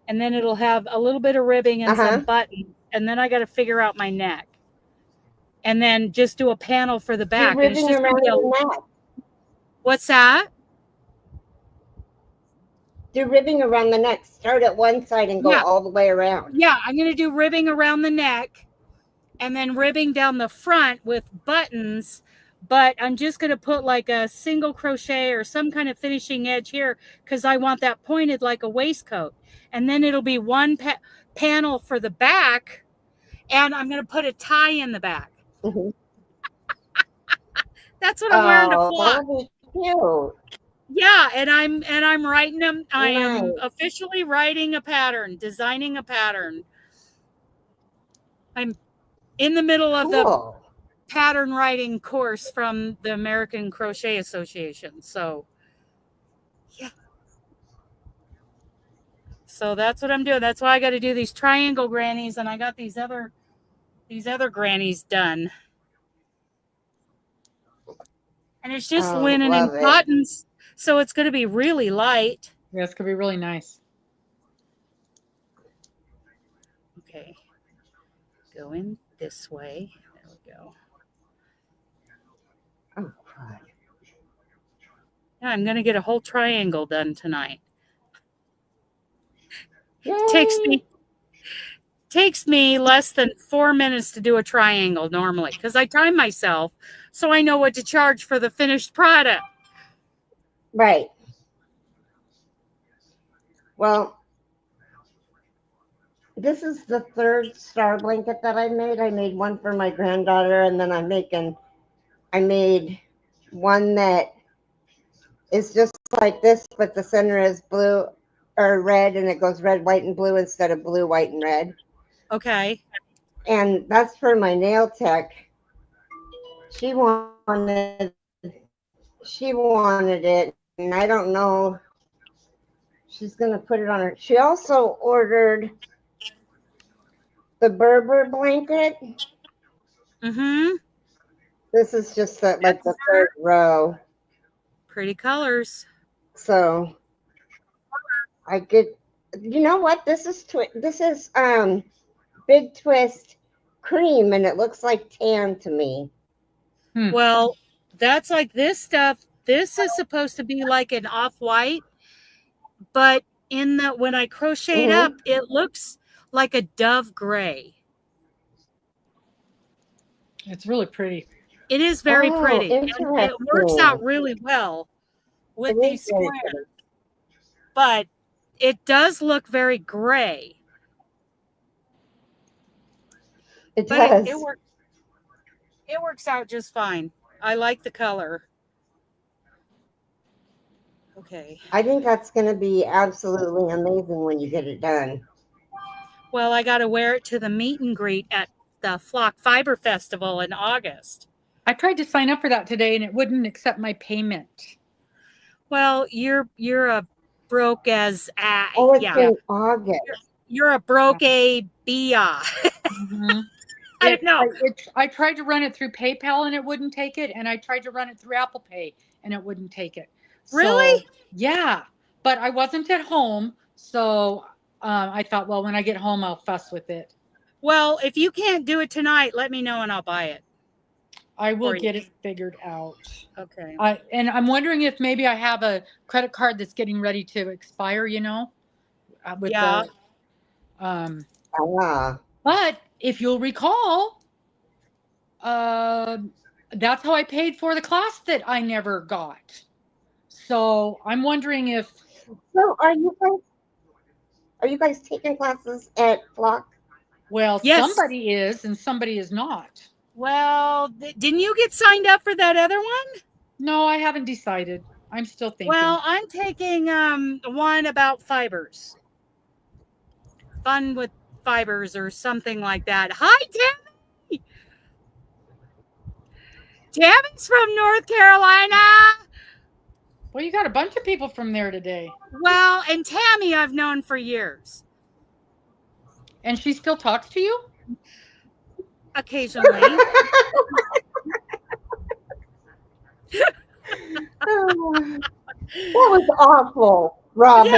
and then it'll have a little bit of ribbing and some buttons, and then I got to figure out my neck, and then just do a panel for the back. And it's just around the neck. What's that? Do ribbing around the neck. Start at one side and go all the way around. Yeah, I'm going to do ribbing around the neck and then ribbing down the front with buttons. But I'm just going to put like a single crochet or some kind of finishing edge here because I want that pointed like a waistcoat. And then it'll be one panel for the back. And I'm going to put a tie in the back. That's what I'm wearing to flock. That'll be cute. Yeah, and I'm writing them. I am officially writing a pattern, designing a pattern. I'm in the middle of the pattern writing course from the American Crochet Association. So Yeah. So that's what I'm doing. That's why I got to do these triangle grannies, and I got these other grannies done. And it's just linen and love it. cottons, so it's going to be really light. Yeah, it's gonna be really nice. Okay. Go in this way. There we go. Oh, God. Yeah, I'm going to get a whole triangle done tonight. Yay. Takes me less than 4 minutes to do a triangle normally because I time myself so I know what to charge for the finished product. Right. Well, this is the third star blanket that I made. I made one for my granddaughter, and then I made one that is just like this, but the center is blue or red, and it goes red, white, and blue instead of blue, white, and red. Okay. And that's for my nail tech. She wanted it, and I don't know. She's gonna put it on her. She also ordered the Berber blanket. Mm-hmm. This is just like the third row. Pretty colors. So I get. You know what? This is Big Twist cream, and it looks like tan to me. Well, that's like this stuff. This is supposed to be like an off-white, but when I crocheted up, it looks like a dove gray. It's really pretty. It is very pretty. And Interesting. it works out really well with these squares. But it does look very gray. It But does. it works out just fine. I like the color. Okay. I think that's going to be absolutely amazing when you get it done. Well, I got to wear it to the meet and greet at the Flock Fiber Festival in August. I tried to sign up for that today, and it wouldn't accept my payment. Well, you're a broke as it's in August. You're a broke a bia. Mm-hmm. I don't know. I tried to run it through PayPal, and it wouldn't take it, and I tried to run it through Apple Pay, and it wouldn't take it. Really? So, yeah, but I wasn't at home, so I thought, well, when I get home, I'll fuss with it. Well, if you can't do it tonight, let me know and I'll buy it. I will get it figured out. Okay. And I'm wondering if maybe I have a credit card that's getting ready to expire, with but if you'll recall, that's how I paid for the class that I never got. So I'm wondering if. So are you guys taking classes at Flock? Well, yes. Somebody is and somebody is not. Well, didn't you get signed up for that other one? No, I haven't decided. I'm still thinking. Well, I'm taking one about fibers. Fun with fibers or something like that. Hi, Tammy. Tammy's from North Carolina. Well, you got a bunch of people from there today. Well, and Tammy I've known for years. And she still talks to you? Occasionally. That was awful, Robin.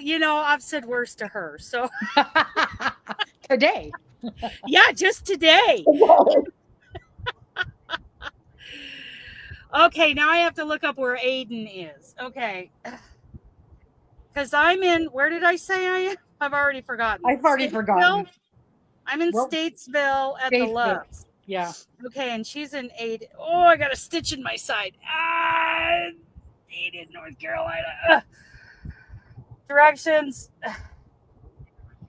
Yeah, well, I've said worse to her, so. Today. Yeah, just today. Okay, now I have to look up where Aiden is. Okay. Because I'm in, where did I say I am? I've already forgotten. I've already forgotten. I'm in Statesville at the L.O.C. Yeah. Okay, and she's in Aiden. Oh, I got a stitch in my side. Aiden, North Carolina. Directions.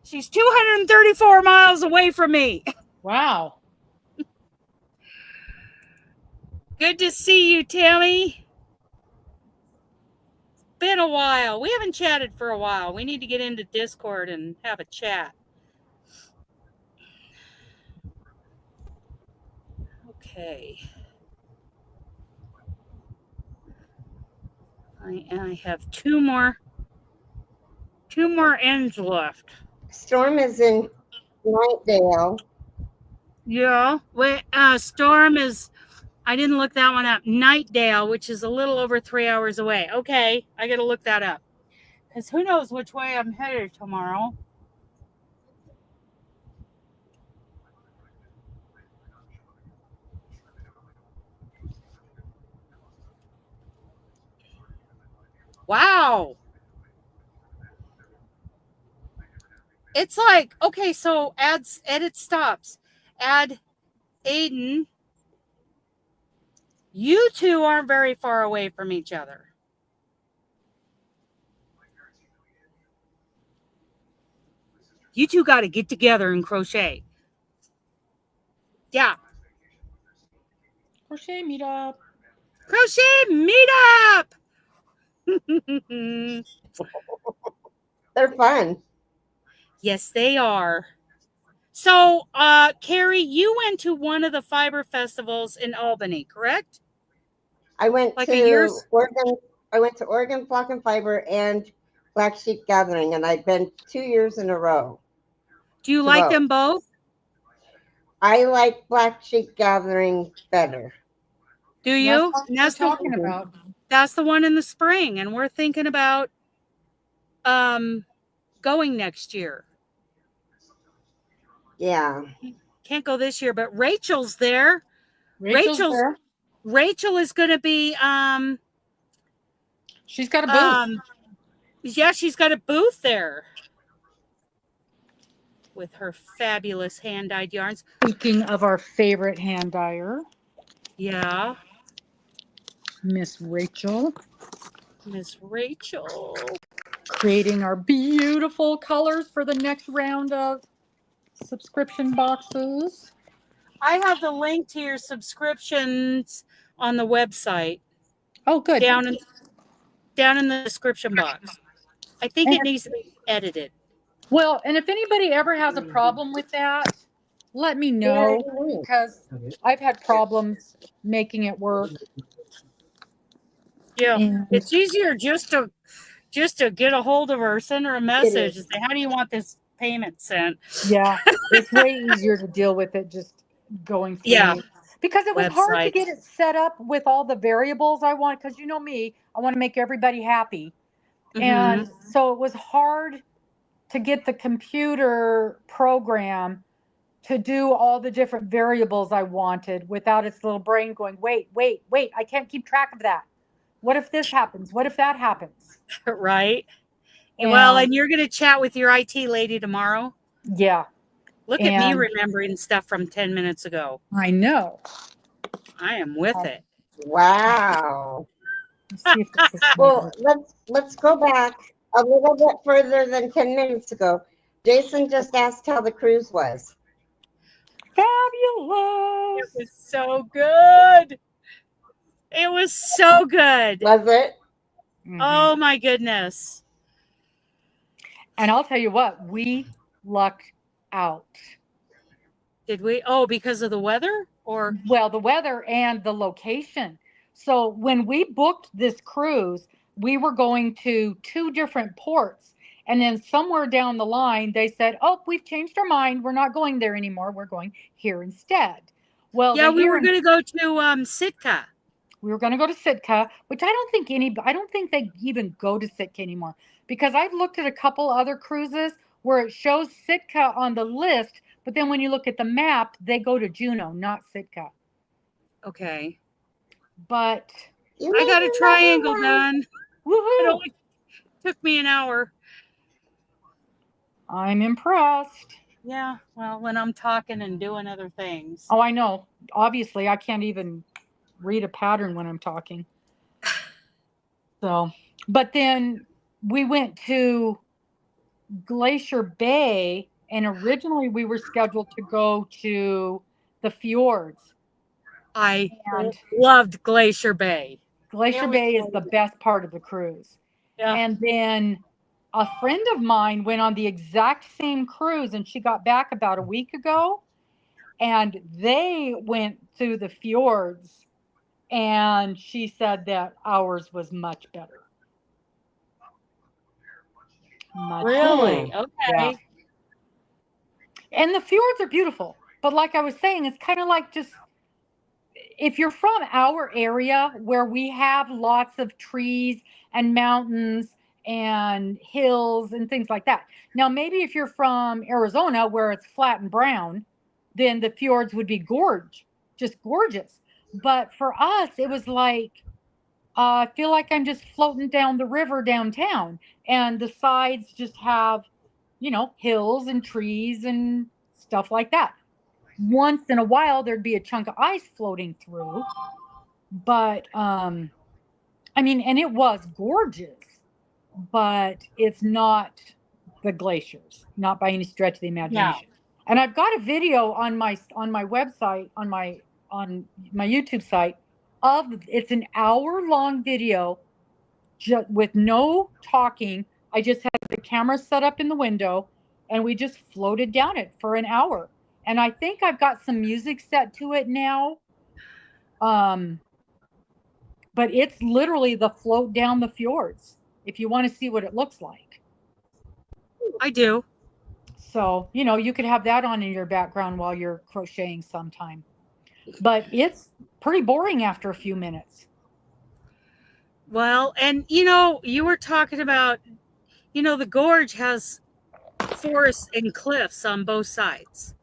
She's 234 miles away from me. Wow. Good to see you, Tammy. It's been a while. We haven't chatted for a while. We need to get into Discord and have a chat. Okay. I have two more ends left. Storm is in Nightdale. Yeah. Wait, Storm is, I didn't look that one up. Nightdale, which is a little over 3 hours away. Okay, I got to look that up. Because who knows which way I'm headed tomorrow. Wow. It's like, okay, so edit stops. Add Aiden. You two aren't very far away from each other. You two got to get together and crochet. Yeah. Crochet meetup. Crochet meetup. They're fun. Yes, they are. So, Carrie, you went to one of the fiber festivals in Albany, correct? I went Like to Oregon. I went to Oregon Flock and Fiber and Black Sheep Gathering, and I've been 2 years in a row. Do you like them both? I like Black Sheep Gathering better. Do you? That's what we're talking about. That's the one in the spring, and we're thinking about going next year. Yeah. Can't go this year, but Rachel's there. Rachel is going to be she's got a booth. Yeah, she's got a booth there with her fabulous hand-dyed yarns. Speaking of our favorite hand dyer. Yeah. Miss Rachel. Creating our beautiful colors for the next round of subscription boxes. I have the link to your subscriptions on the website. Oh, good. Down in the description box. I think it needs to be edited. Well, and if anybody ever has a problem with that, let me know, because I've had problems making it work. Yeah, it's easier just to get a hold of her, send her a message, and say, "How do you want this payment sent?" Yeah, it's way easier to deal with it just going through. Yeah, because it was hard to get it set up with all the variables I want. Because you know me, I want to make everybody happy, and so it was hard to get the computer program to do all the different variables I wanted without its little brain going, wait, I can't keep track of that. What if this happens? What if that happens? Right. Well, and you're going to chat with your IT lady tomorrow? Yeah. Look at me remembering stuff from 10 minutes ago. I know. I am with it. Wow. Well, let's go back a little bit further than 10 minutes ago. Jason just asked how the cruise was. Fabulous. It was so good. It was so good. Was it? Oh my goodness. And I'll tell you what, we lucked out. Did we? Oh, because of the weather? Or well, the weather and the location. So when we booked this cruise, we were going to 2 different ports. And then somewhere down the line, they said, oh, we've changed our mind. We're not going there anymore. We're going here instead. Well, yeah, we were going to go to Sitka. We were going to go to Sitka, which I don't think they even go to Sitka anymore, because I've looked at a couple other cruises where it shows Sitka on the list, but then when you look at the map, they go to Juneau, not Sitka. Okay. But I got a triangle done. Woohoo! It only took me an hour. I'm impressed. Yeah, well, when I'm talking and doing other things. Oh, I know. Obviously, I can't even read a pattern when I'm talking. So, but then we went to Glacier Bay, and originally we were scheduled to go to the fjords. I loved Glacier Bay. Glacier Bay is the best part of the cruise. Yeah. And then a friend of mine went on the exact same cruise, and she got back about a week ago, and they went to the fjords, and she said that ours was much better. Much Really? cooler. Okay. Yeah. And the fjords are beautiful. But like I was saying, it's kind of like just if you're from our area where we have lots of trees and mountains and hills and things like that. Now, maybe if you're from Arizona where it's flat and brown, then the fjords would be just gorgeous. But for us, it was like, I feel like I'm just floating down the river downtown, and the sides just have, hills and trees and stuff like that. Once in a while, there'd be a chunk of ice floating through, but and it was gorgeous, but it's not the glaciers, not by any stretch of the imagination. No. And I've got a video on my website, on my YouTube site it's an hour-long video with no talking. I just had the camera set up in the window and we just floated down it for an hour. And I think I've got some music set to it now. But it's literally the float down the fjords, if you want to see what it looks like. I do. So, you could have that on in your background while you're crocheting sometime. But it's pretty boring after a few minutes. Well, and you were talking about, the gorge has forests and cliffs on both sides.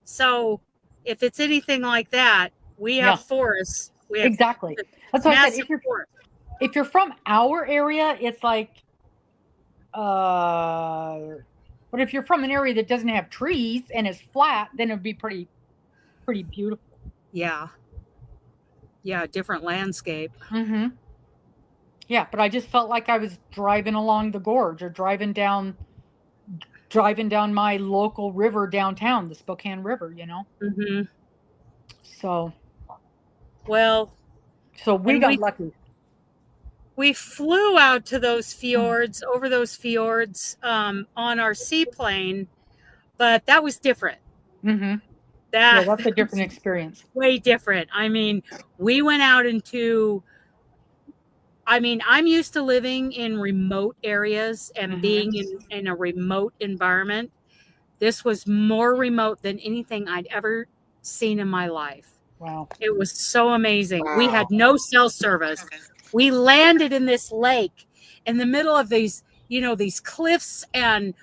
So if it's anything like that, we have forests. We have exactly. That's what I said. If you're from our area, it's like, but if you're from an area that doesn't have trees and is flat, then it'd be pretty beautiful. Yeah. Yeah, different landscape. Mm-hmm. Yeah, but I just felt like I was driving along the gorge or driving down my local river downtown, the Spokane River, Mm-hmm. So. Well. So we got lucky. We flew out to those fjords, over those fjords, on our seaplane, but that was different. Mm-hmm. That's a different experience. Way different. We went out into, I'm used to living in remote areas and being in a remote environment. This was more remote than anything I'd ever seen in my life. Wow. It was so amazing. Wow. We had no cell service. We landed in this lake in the middle of these, these cliffs and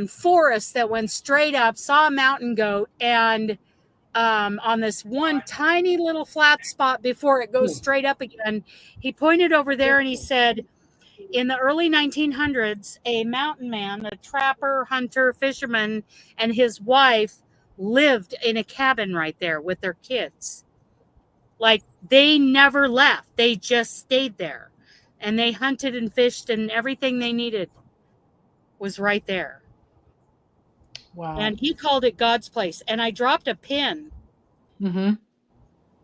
forests that went straight up, saw a mountain goat, and on this one tiny little flat spot before it goes straight up again, he pointed over there and he said, in the early 1900s, a mountain man, a trapper, hunter, fisherman, and his wife lived in a cabin right there with their kids. Like, they never left. They just stayed there. And they hunted and fished, and everything they needed was right there. Wow. And he called it God's place. And I dropped a pin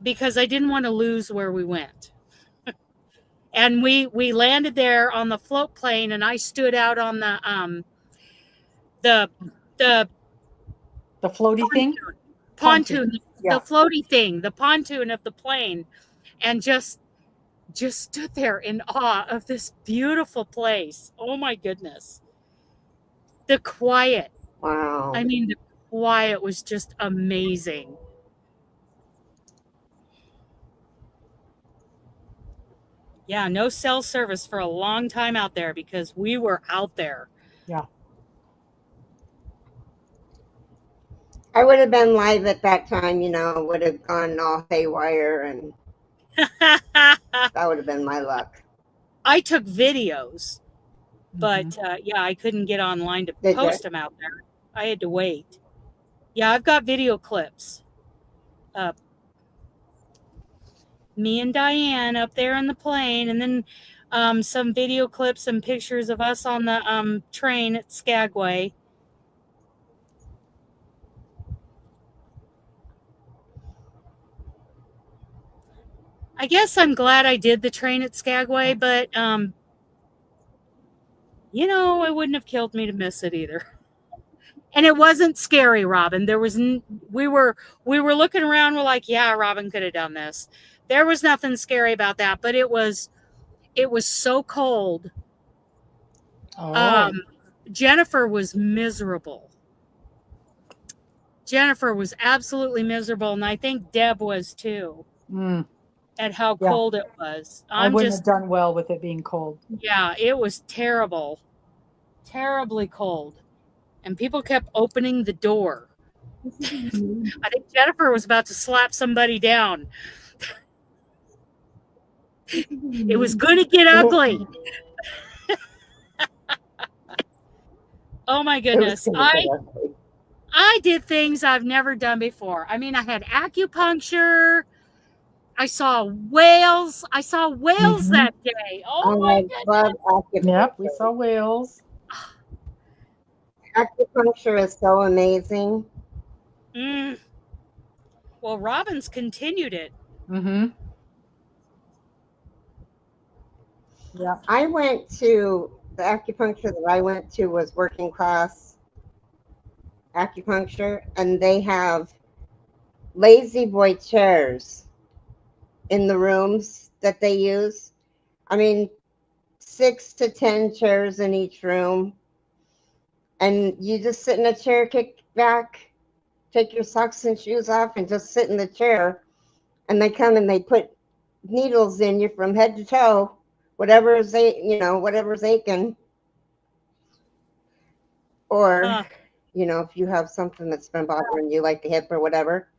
because I didn't want to lose where we went. And we landed there on the float plane, and I stood out on the floaty thing? Pontoon. Yeah. The floaty thing, the pontoon of the plane, and just stood there in awe of this beautiful place. Oh my goodness. The quiet. Wow. The quiet was just amazing. Yeah, no cell service for a long time out there because we were out there. Yeah. I would have been live at that time, would have gone all haywire, and that would have been my luck. I took videos, but I couldn't get online to post them out there. I had to wait. Yeah, I've got video clips. Me and Diane up there on the plane, and then some video clips and pictures of us on the train at Skagway. I guess I'm glad I did the train at Skagway, but it wouldn't have killed me to miss it either. And it wasn't scary, Robin. We were looking around. We're like, yeah, Robin could have done this. There was nothing scary about that, but it was so cold. Oh. Jennifer was miserable. Jennifer was absolutely miserable, and I think Deb was too. At how cold it was. I wouldn't have done well with it being cold. Yeah, it was terrible. Terribly cold. And people kept opening the door. I think Jennifer was about to slap somebody down. It was going to get ugly. Oh my goodness. I did things I've never done before. I mean, I had acupuncture. I saw whales. I saw whales that day. Oh my goodness. Love acupuncture. Yep, we saw whales. Acupuncture is so amazing. Well, Robin's continued it. Yeah. I went to the acupuncture that I went to was working class acupuncture, and they have lazy boy chairs in the rooms that they use. I mean, 6 to 10 chairs in each room. And you just sit in a chair, kick back, take your socks and shoes off, and just sit in the chair. And they come and they put needles in you from head to toe, whatever's aching. Or, if you have something that's been bothering you, like the hip or whatever.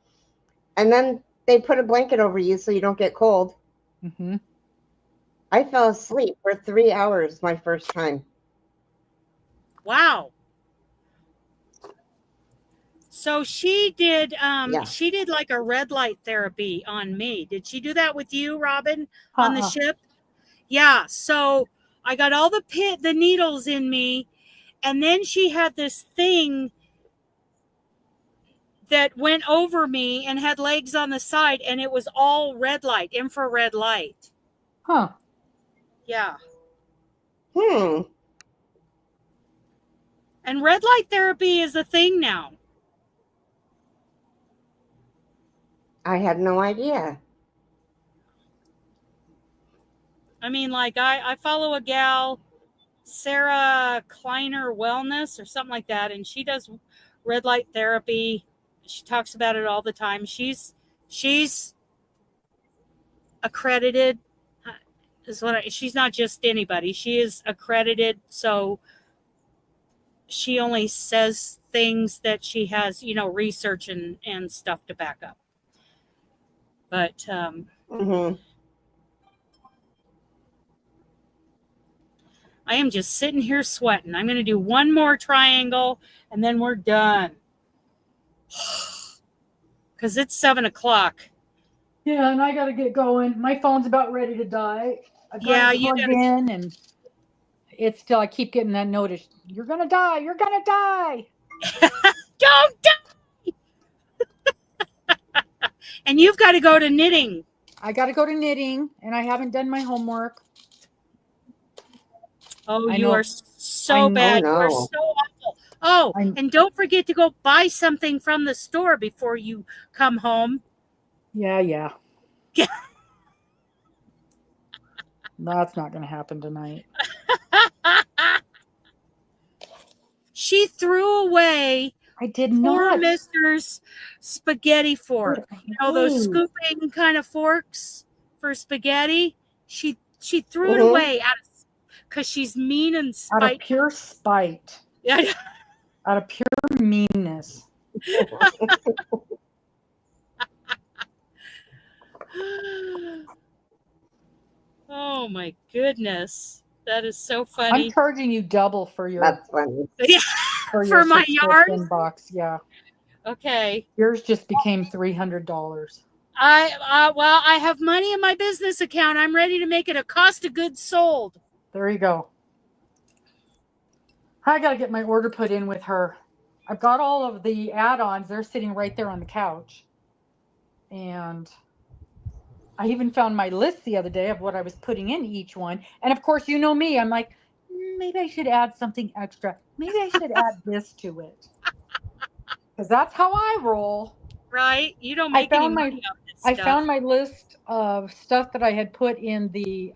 And then they put a blanket over you so you don't get cold. I fell asleep for 3 hours my first time. Wow. So she did she did like a red light therapy on me. Did she do that with you, Robin, on the ship? Yeah. So I got all the needles in me, and then she had this thing that went over me and had legs on the side, and it was all red light, infrared light. Yeah. And red light therapy is a thing now. I had no idea. I mean, like I follow a gal, Sarah Kleiner Wellness or something like that, and she does red light therapy. She talks about it all the time. She's accredited. She's not just anybody. She is accredited, so she only says things that she has, research and stuff to back up. But I am just sitting here sweating. I'm going to do one more triangle and then we're done. Because it's 7:00. Yeah, and I got to get going. My phone's about ready to die. I've got it plugged in, and it's still, I keep getting that notice. You're going to die. You're going to die. Don't die. And you've got to go to knitting. I got to go to knitting, and I haven't done my homework. Oh, you are so bad. You are so awful. Oh, and don't forget to go buy something from the store before you come home. Yeah. That's not going to happen tonight. She threw away. I did not. Poor Mister's spaghetti fork. Those scooping kind of forks for spaghetti. She threw it away because she's mean and spiteful. Out of pure spite. Yeah. Out of pure meanness. Oh my goodness. That is so funny. I'm charging you double for your That's funny. For my yarn box. Yeah. Okay. Yours just became $300. Well, I have money in my business account. I'm ready to make it a cost of goods sold. There you go. I got to get my order put in with her. I've got all of the add-ons. They're sitting right there on the couch. And I even found my list the other day of what I was putting in each one. And of course, you know me. I'm like, maybe I should add something extra. Maybe I should add this to it. Because that's how I roll. Right? You don't make any money on this stuff. I found my list of stuff that I had put in the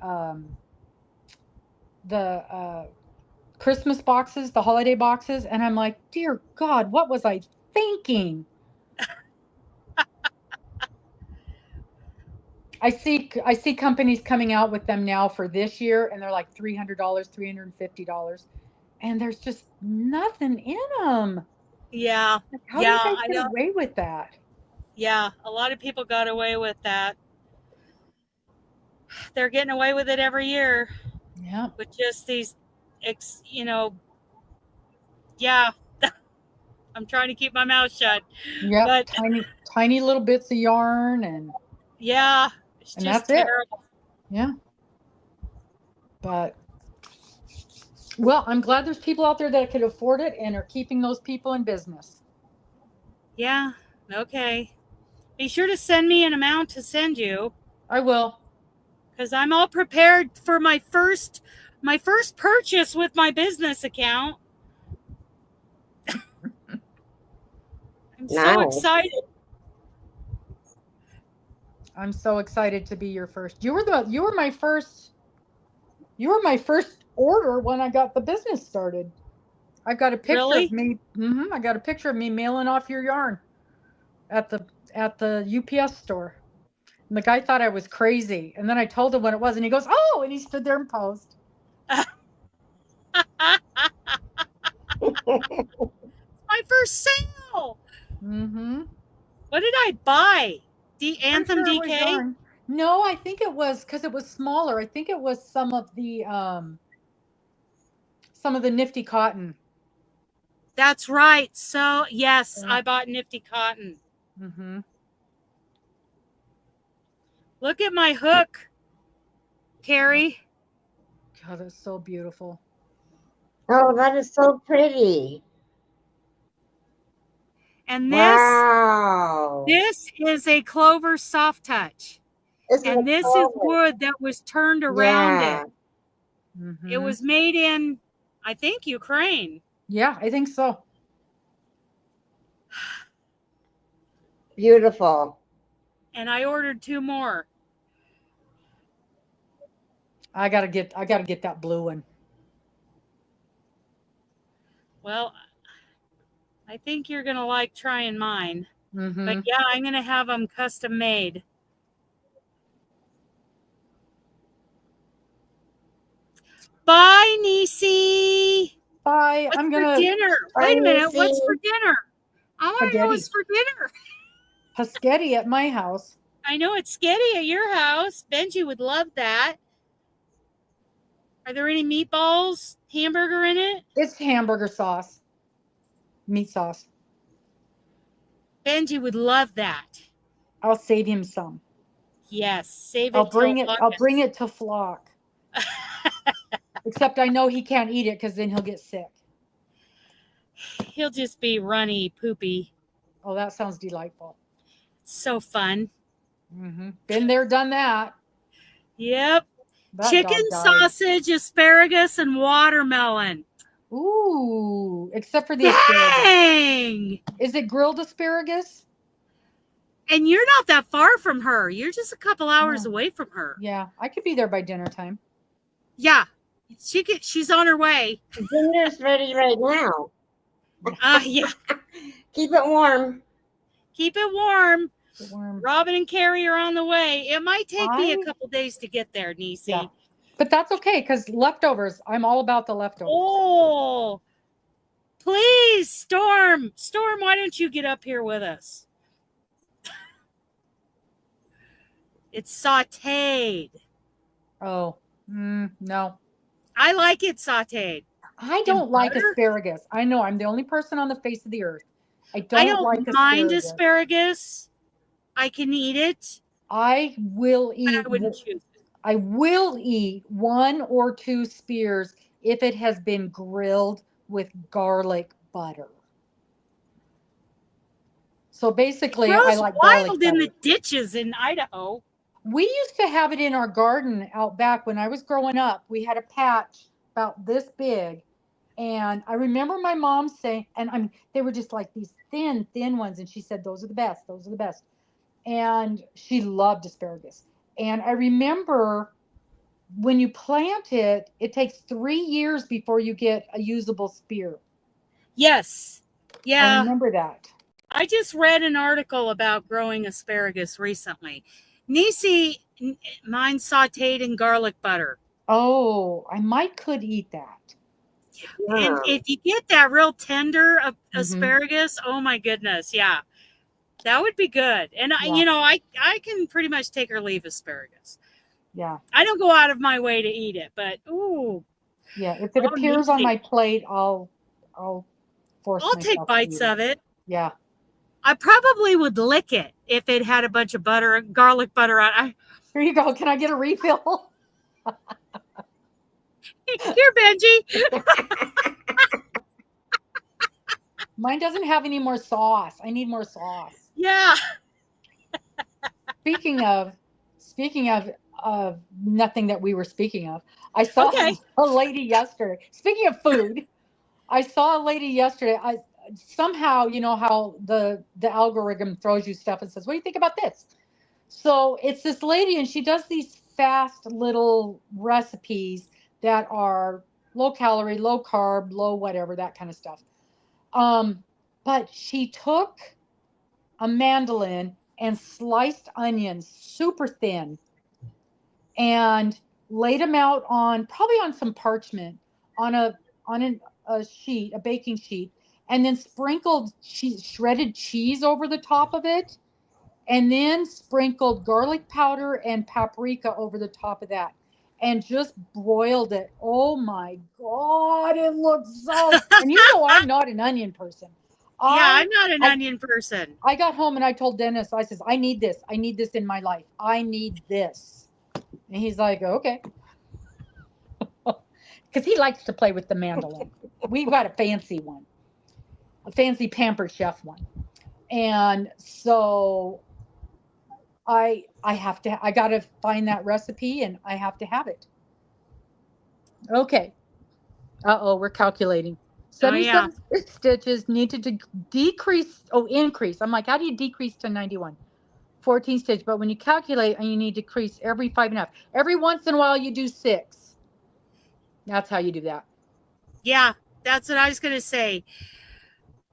Christmas boxes, the holiday boxes, and I'm like, dear God, what was I thinking? I see companies coming out with them now for this year, and they're like $300, $350, and there's just nothing in them. Yeah. Like, how do Yeah. you guys I get know. away with that? Yeah. A lot of people got away with that. They're getting away with it every year Yeah. with just these, yeah. I'm trying to keep my mouth shut. Yep. But Tiny little bits of yarn, and yeah, it's just that's terrible. it. Yeah. But well, I'm glad there's people out there that could afford it and are keeping those people in business. Yeah. Okay. Be sure to send me an amount to send you, I will. because I'm all prepared for my first purchase with my business account. I'm so Nice. excited. I'm so excited to be your first. You were my first order when I got the business started. I've got a picture Really? of me. I got a picture of me mailing off your yarn at the UPS store. And the guy thought I was crazy. And then I told him what it was, and he goes, "Oh," and he stood there and posed. My first sale. Mm-hmm. What did I buy? The Anthem Pretty sure it was DK? yarn. No, I think it was because it was smaller. I think it was some of the nifty cotton. That's right. So yes, Yeah. I bought Nifty Cotton. Mm-hmm. Look at my hook, Carrie. God, that's so beautiful. Oh, that is so pretty. And Wow. this is a clover soft touch. It's And this is clover. wood that was turned around Yeah. it. Mm-hmm. It was made in, I think, Ukraine. Yeah, I think so. Beautiful. And I ordered 2 more. I gotta get that blue one. Well, I think you're gonna like trying mine. Mm-hmm. But yeah, I'm gonna have them custom made. Bye, Niecy. Bye. What's I'm for gonna dinner? Bye, Wait a minute. What's Niecy. for dinner? I want to know what's for dinner. Paschetti at my house. I know it's sketty at your house. Benji would love that. Are there any meatballs, hamburger in it? It's hamburger sauce, meat sauce. Benji would love that. I'll save him some. Yes, save it. I'll bring till it to Flock. Except I know he can't eat it because then he'll get sick. He'll just be runny, poopy. Oh, that sounds delightful. So fun. Mm-hmm. Been there, done that. Yep. That Chicken, dog died. sausage, asparagus, and watermelon. Ooh, except for the asparagus. Dang! Is it grilled asparagus? And you're not that far from her. You're just a couple hours Yeah. away from her. Yeah, I could be there by dinner time. Yeah. She's on her way. Dinner's ready right now. Yeah. Keep it warm. Keep it warm. Warm. Robin and Carrie are on the way. It might take me a I- couple days to get there, Niecy. Yeah. But that's okay because leftovers. I'm all about the leftovers. Oh, please, Storm. Storm, why don't you get up here with us? It's sauteed. Oh, no. I like it sauteed. I don't like butter? asparagus. I know I'm the only person on the face of the earth. I don't like mind asparagus. asparagus. I can eat it, I will but eat. I wouldn't choose it. I will eat 1 or 2 spears if it has been grilled with garlic butter. So basically, I Grows like garlic wild in butter. the ditches in Idaho. We used to have it in our garden out back when I was growing up. We had a patch about this big. And I remember my mom saying, and I mean, they were just like these thin ones. And she said, those are the best. Those are the best. And she loved asparagus. And I remember when you plant it, it takes 3 years before you get a usable spear. Yes. I Yeah. remember that. I just read an article about growing asparagus recently. Nisi, mine sauteed in garlic butter. Oh, I could eat that. And if you get that real tender Mhm. asparagus, oh my goodness, yeah, that would be good. And Yeah. you know, I can pretty much take or leave asparagus. Yeah. I don't go out of my way to eat it, but ooh, Yeah. If it oh, appears on Nisi. my plate, I'll force I'll myself take to bites eat it. of it. Yeah. I probably would lick it if it had a bunch of butter, garlic butter on. Here you go. Can I get a refill? Here, Benji. Mine doesn't have any more sauce. I need more sauce. Yeah. Speaking of nothing that we were speaking of, I saw a lady yesterday. Speaking of food, I saw a lady yesterday. Somehow, you know how the algorithm throws you stuff and says, "What do you think about this?" So it's this lady, and she does these fast little recipes that are low calorie, low carb, low whatever, that kind of stuff. But she took a mandolin and sliced onions super thin and laid them out on probably on some parchment on a sheet, a baking sheet, and then sprinkled shredded cheese over the top of it, and then sprinkled garlic powder and paprika over the top of that, and just broiled it. Oh my God, it looks so. And you know, I'm not an onion person. I'm not an onion person. I got home and I told Dennis, I says, I need this. I need this in my life. I need this. And he's like, okay. Because he likes to play with the mandolin. We've got a fancy one, a fancy Pampered Chef one. And so I got to find that recipe and I have to have it. Okay. Uh-oh, we're calculating. 77 stitches, need to increase. I'm like, how do you decrease to 91? 14 stitches. But when you calculate, and you need to decrease every 5.5. Every once in a while, you do 6. That's how you do that. Yeah, that's what I was going to say.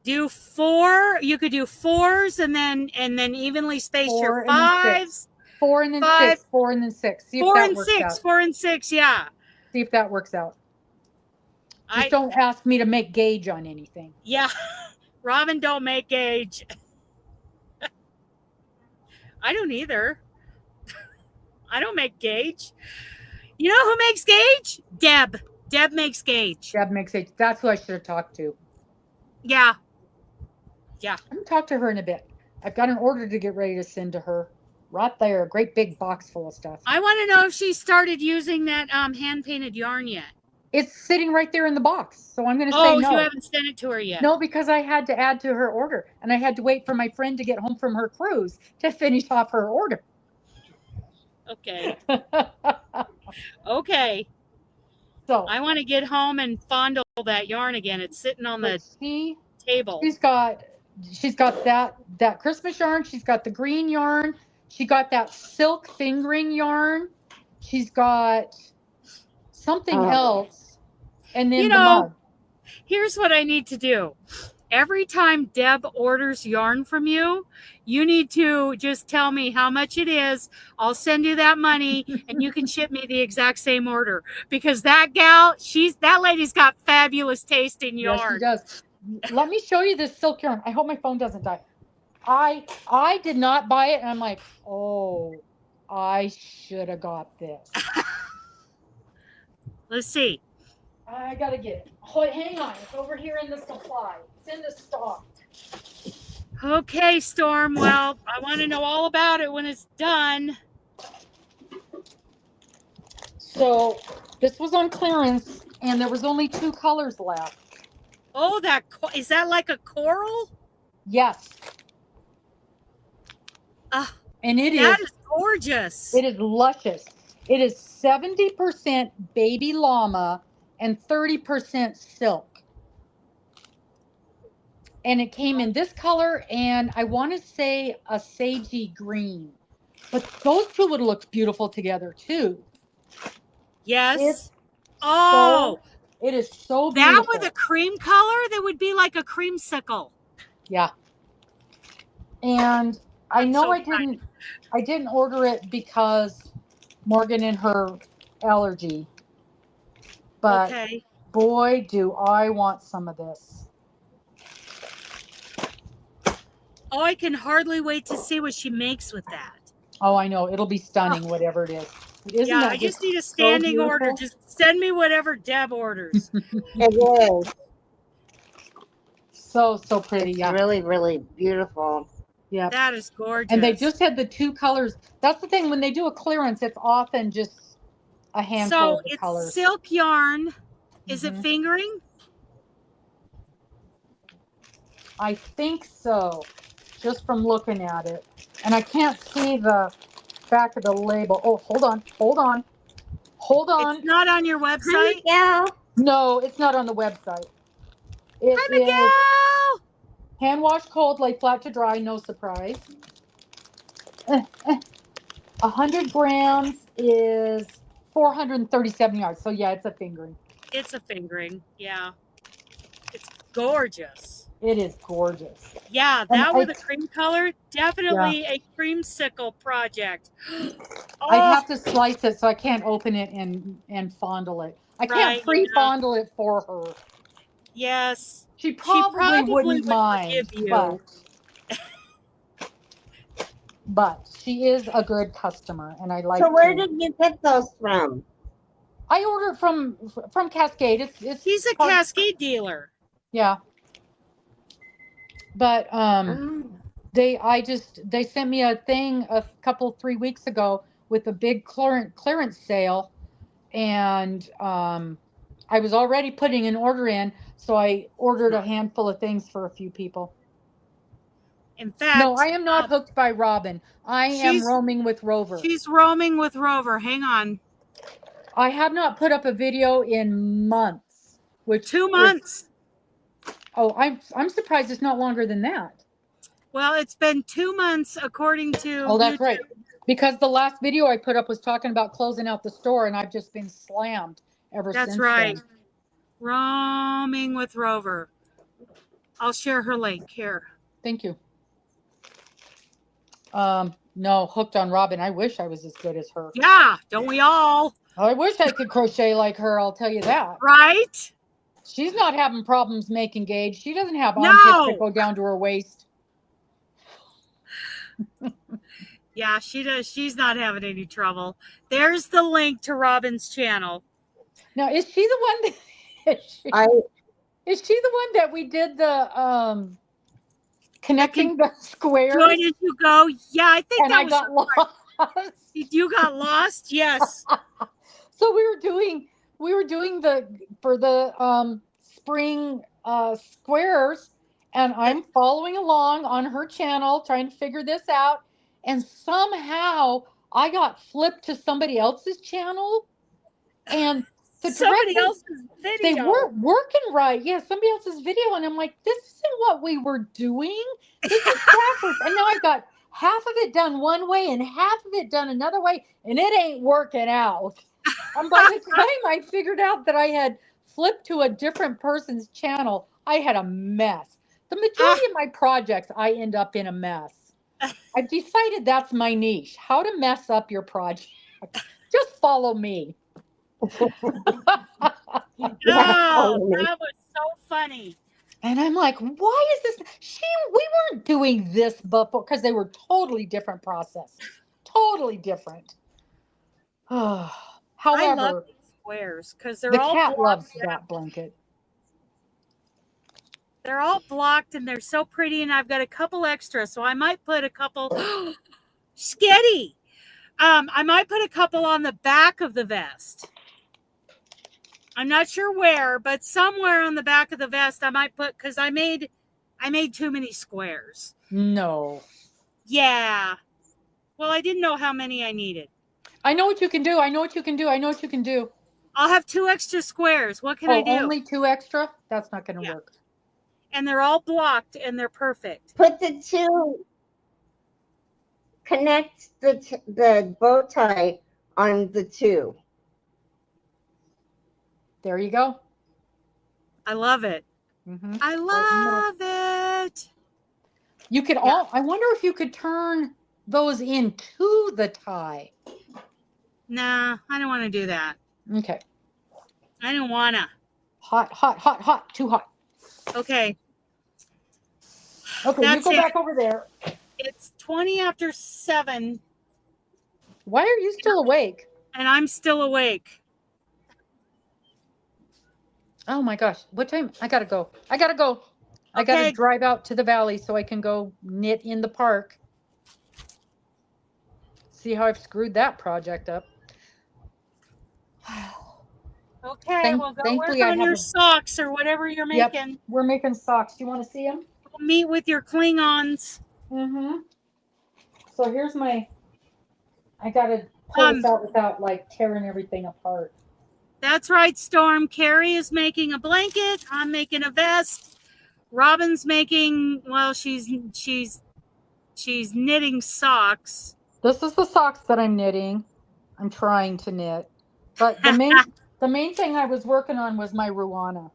Do 4. You could do 4s and then evenly space your 5s. 4 and then 6. 4 and then 6. See if that works out. 4 and 6. Yeah. See if that works out. Just don't ask me to make gauge on anything. Yeah. Robin don't make gauge. I don't either. I don't make gauge. You know who makes gauge? Deb. Deb makes gauge. Deb makes gauge. That's who I should have talked to. Yeah. Yeah. I'm going to talk to her in a bit. I've got an order to get ready to send to her. Right there. A great big box full of stuff. I want to know if she started using that hand-painted yarn yet. It's sitting right there in the box. So I'm going to say no. Oh, you haven't sent it to her yet. No, because I had to add to her order. And I had to wait for my friend to get home from her cruise to finish off her order. Okay. Okay. So I want to get home and fondle that yarn again. It's sitting on the table. She's got that Christmas yarn. She's got the green yarn. She got that silk fingering yarn. She's got something else. And then the mug. Here's what I need to do. Every time Deb orders yarn from you, you need to just tell me how much it is. I'll send you that money and you can ship me the exact same order, because that gal, that lady's got fabulous taste in yarn. Yes, she does. Let me show you this silk yarn. I hope my phone doesn't die. I did not buy it, and I'm like, oh, I should have got this. Let's see. I gotta get it. Oh, hang on, it's over here in the supply. It's in the stock. Okay, Storm. Well, I want to know all about it when it's done. So this was on clearance, and there was only 2 colors left. Oh, is that like a coral? Yes. And that is gorgeous. It is luscious. It is 70% baby llama and 30% silk. And it came in this color, and I want to say a sagey green. But those two would look beautiful together too. Yes. So, it is so beautiful. That with a cream color, that would be like a creamsicle. Yeah. And I I'm know so I didn't order it because Morgan and her allergy. But Okay. boy, do I want some of this. Oh, I can hardly wait to see what she makes with that. Oh, I know. It'll be stunning, whatever it is. Isn't Yeah, that I just need a so standing order. beautiful? Just send me whatever Deb orders. It is. So pretty. It's Yeah. really, really beautiful. Yeah. That is gorgeous. And they just had the 2 colors. That's the thing. When they do a clearance, it's often just a handful so of the it's colors. silk yarn. Is it fingering? I think so, just from looking at it. And I can't see the back of the label. Oh, hold on. It's not on your Hi, website? Miguel. No, it's not on the website. It Hi, is Miguel! hand wash cold, lay flat to dry, no surprise. 100 grams is 437 yards. So yeah, it's a fingering. It's a fingering. Yeah. It's gorgeous. It is gorgeous. Yeah, And that with a cream color, definitely a creamsicle project. I'd Oh, have to slice it, so I can't open it and fondle it. I can't right, pre-fondle it for her. yes. She probably wouldn't would mind, forgive you. but she is a good customer, and I like. So where did you get those from? I ordered from Cascade. It's He's a Cascade dealer. Yeah. But they sent me a thing a couple 3 weeks ago with a big clearance sale, and I was already putting an order in, so I ordered a handful of things for a few people. In fact, no, I am not hooked by Robin. I am roaming with Rover. She's roaming with Rover. Hang on. I have not put up a video in months. Which 2 months. I'm surprised it's not longer than that. Well, it's been 2 months according to Oh, that's YouTube. right. Because the last video I put up was talking about closing out the store, and I've just been slammed ever since. That's right. Then. Roaming with Rover. I'll share her link here. Thank you. No, hooked on Robin. I wish I was as good as her. Yeah, don't we all? I wish I could crochet like her, I'll tell you that. Right? She's not having problems making gauge. She doesn't have armpits that go down to her waist. Yeah, she does. She's not having any trouble. There's the link to Robin's channel. Now, is she the one that is she the one that we did the connecting the squares? Join as you go. Yeah, I think and that I was got lost. You got lost? Yes. So we were doing for the spring squares, and I'm following along on her channel trying to figure this out, and somehow I got flipped to somebody else's channel, and somebody else's video. They weren't working right. Yeah, somebody else's video, and I'm like, this isn't what we were doing. This is backwards. And now I've got half of it done one way and half of it done another way, and it ain't working out. And by the time I figured out that I had flipped to a different person's channel, I had a mess. The majority of my projects, I end up in a mess. I've decided that's my niche, how to mess up your project. Just follow me. Oh, that was so funny. And I'm like, why is this? We weren't doing this before, because they were totally different processes. Totally different. However, I love these squares because they're all the cat loves blocked. that blanket. They're all blocked and they're so pretty, and I've got a couple extra, so I might put a couple. Skitty. I might put a couple on the back of the vest. I'm not sure where, but somewhere on the back of the vest I might put, because I made too many squares. No. Yeah. Well, I didn't know how many I needed. I know what you can do. I know what you can do. I know what you can do. I'll have 2 extra squares. What can I do? Only 2 extra? That's not going to work. And they're all blocked and they're perfect. Put the 2, connect the bow tie on the 2. There you go. I love it. Mm-hmm. I love it. You could I wonder if you could turn those into the tie. Nah, I don't want to do that. Okay. I don't want to. Hot, hot, hot, hot. Too hot. Okay. Okay, That's you go back over there. It's 20 after 7. Why are you still awake? And I'm still awake. Oh my gosh. What time? I gotta go. I gotta Okay. drive out to the valley so I can go knit in the park. See how I've screwed that project up. Okay, we'll go work thankfully I on have your a- socks or whatever you're Yep, making. we're making socks. Do you want to see them? We'll meet with your Klingons. Mm-hmm. So here's my, I gotta pull this out without like tearing everything apart. That's right, Storm. Carrie is making a blanket. I'm making a vest. Robin's making, well, she's knitting socks. This is the socks that I'm knitting. I'm trying to knit. But the main thing I was working on was my Ruana.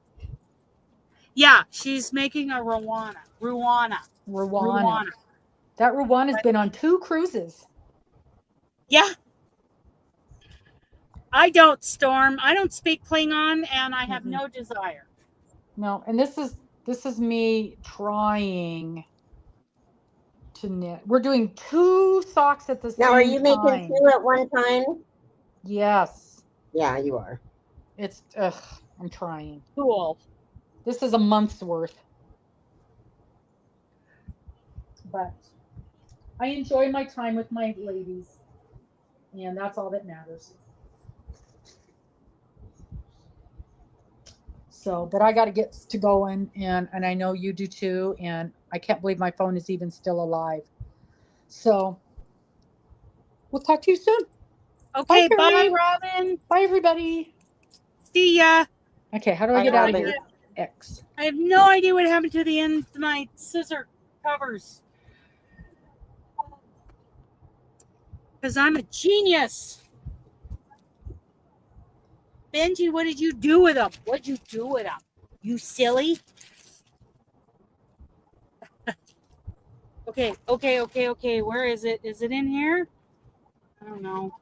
Yeah, she's making a Ruana. That Ruana's been on 2 cruises. Yeah. I don't, Storm. I don't speak Klingon, and I have no desire. No, and this is me trying to knit. We're doing 2 socks at the same time. Now, are you making 2 at one time? Yes. Yeah, you are. It's I'm trying. Cool. This is a month's worth. But I enjoy my time with my ladies, and that's all that matters. So, but I got to get to going, and I know you do too, and I can't believe my phone is even still alive. So, we'll talk to you soon. Okay, bye Robin. Bye, everybody. See ya. Okay, how do I get out of here? X. I have no idea what happened to the end of my scissor covers. Because I'm a genius. Benji, what did you do with them? What'd you do with them? You silly. Okay. Where is it? Is it in here? I don't know.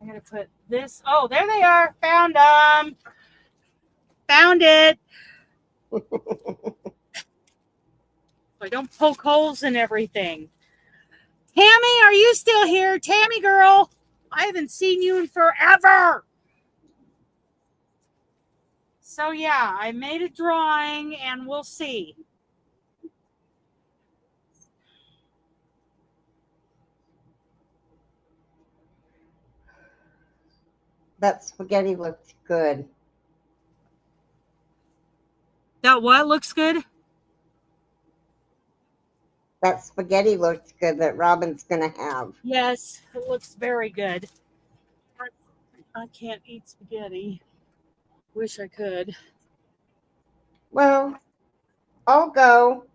I gotta put this. Oh, there they are. Found them. Found it. I don't poke holes in everything. Tammy, are you still here? Tammy girl, I haven't seen you in forever. So yeah, I made a drawing and we'll see. That spaghetti looks good. That what looks good? That spaghetti looks good that Robin's going to have. Yes, it looks very good. I can't eat spaghetti. Wish I could. Well, I'll go.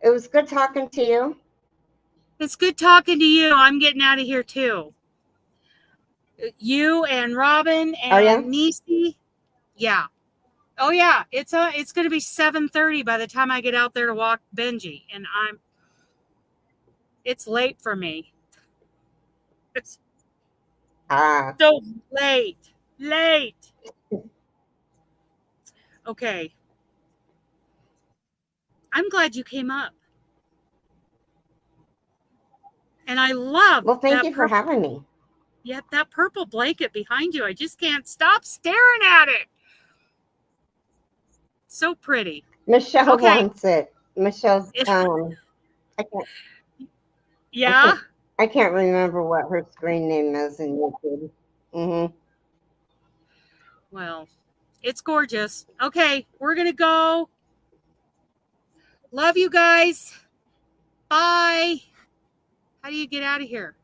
It was good talking to you. It's good talking to you. I'm getting out of here too. You and Robin and Nisi. Yeah. Oh yeah. It's going to be 7:30 by the time I get out there to walk Benji, and it's late for me. It's so late. Okay. I'm glad you came up. And I love. Well, thank you for having me. Yeah, that purple blanket behind you. I just can't stop staring at it. So pretty. Michelle wants it. Michelle's I can't remember what her screen name is in YouTube. Well, it's gorgeous. Okay, we're gonna go. Love you guys. Bye. How do you get out of here?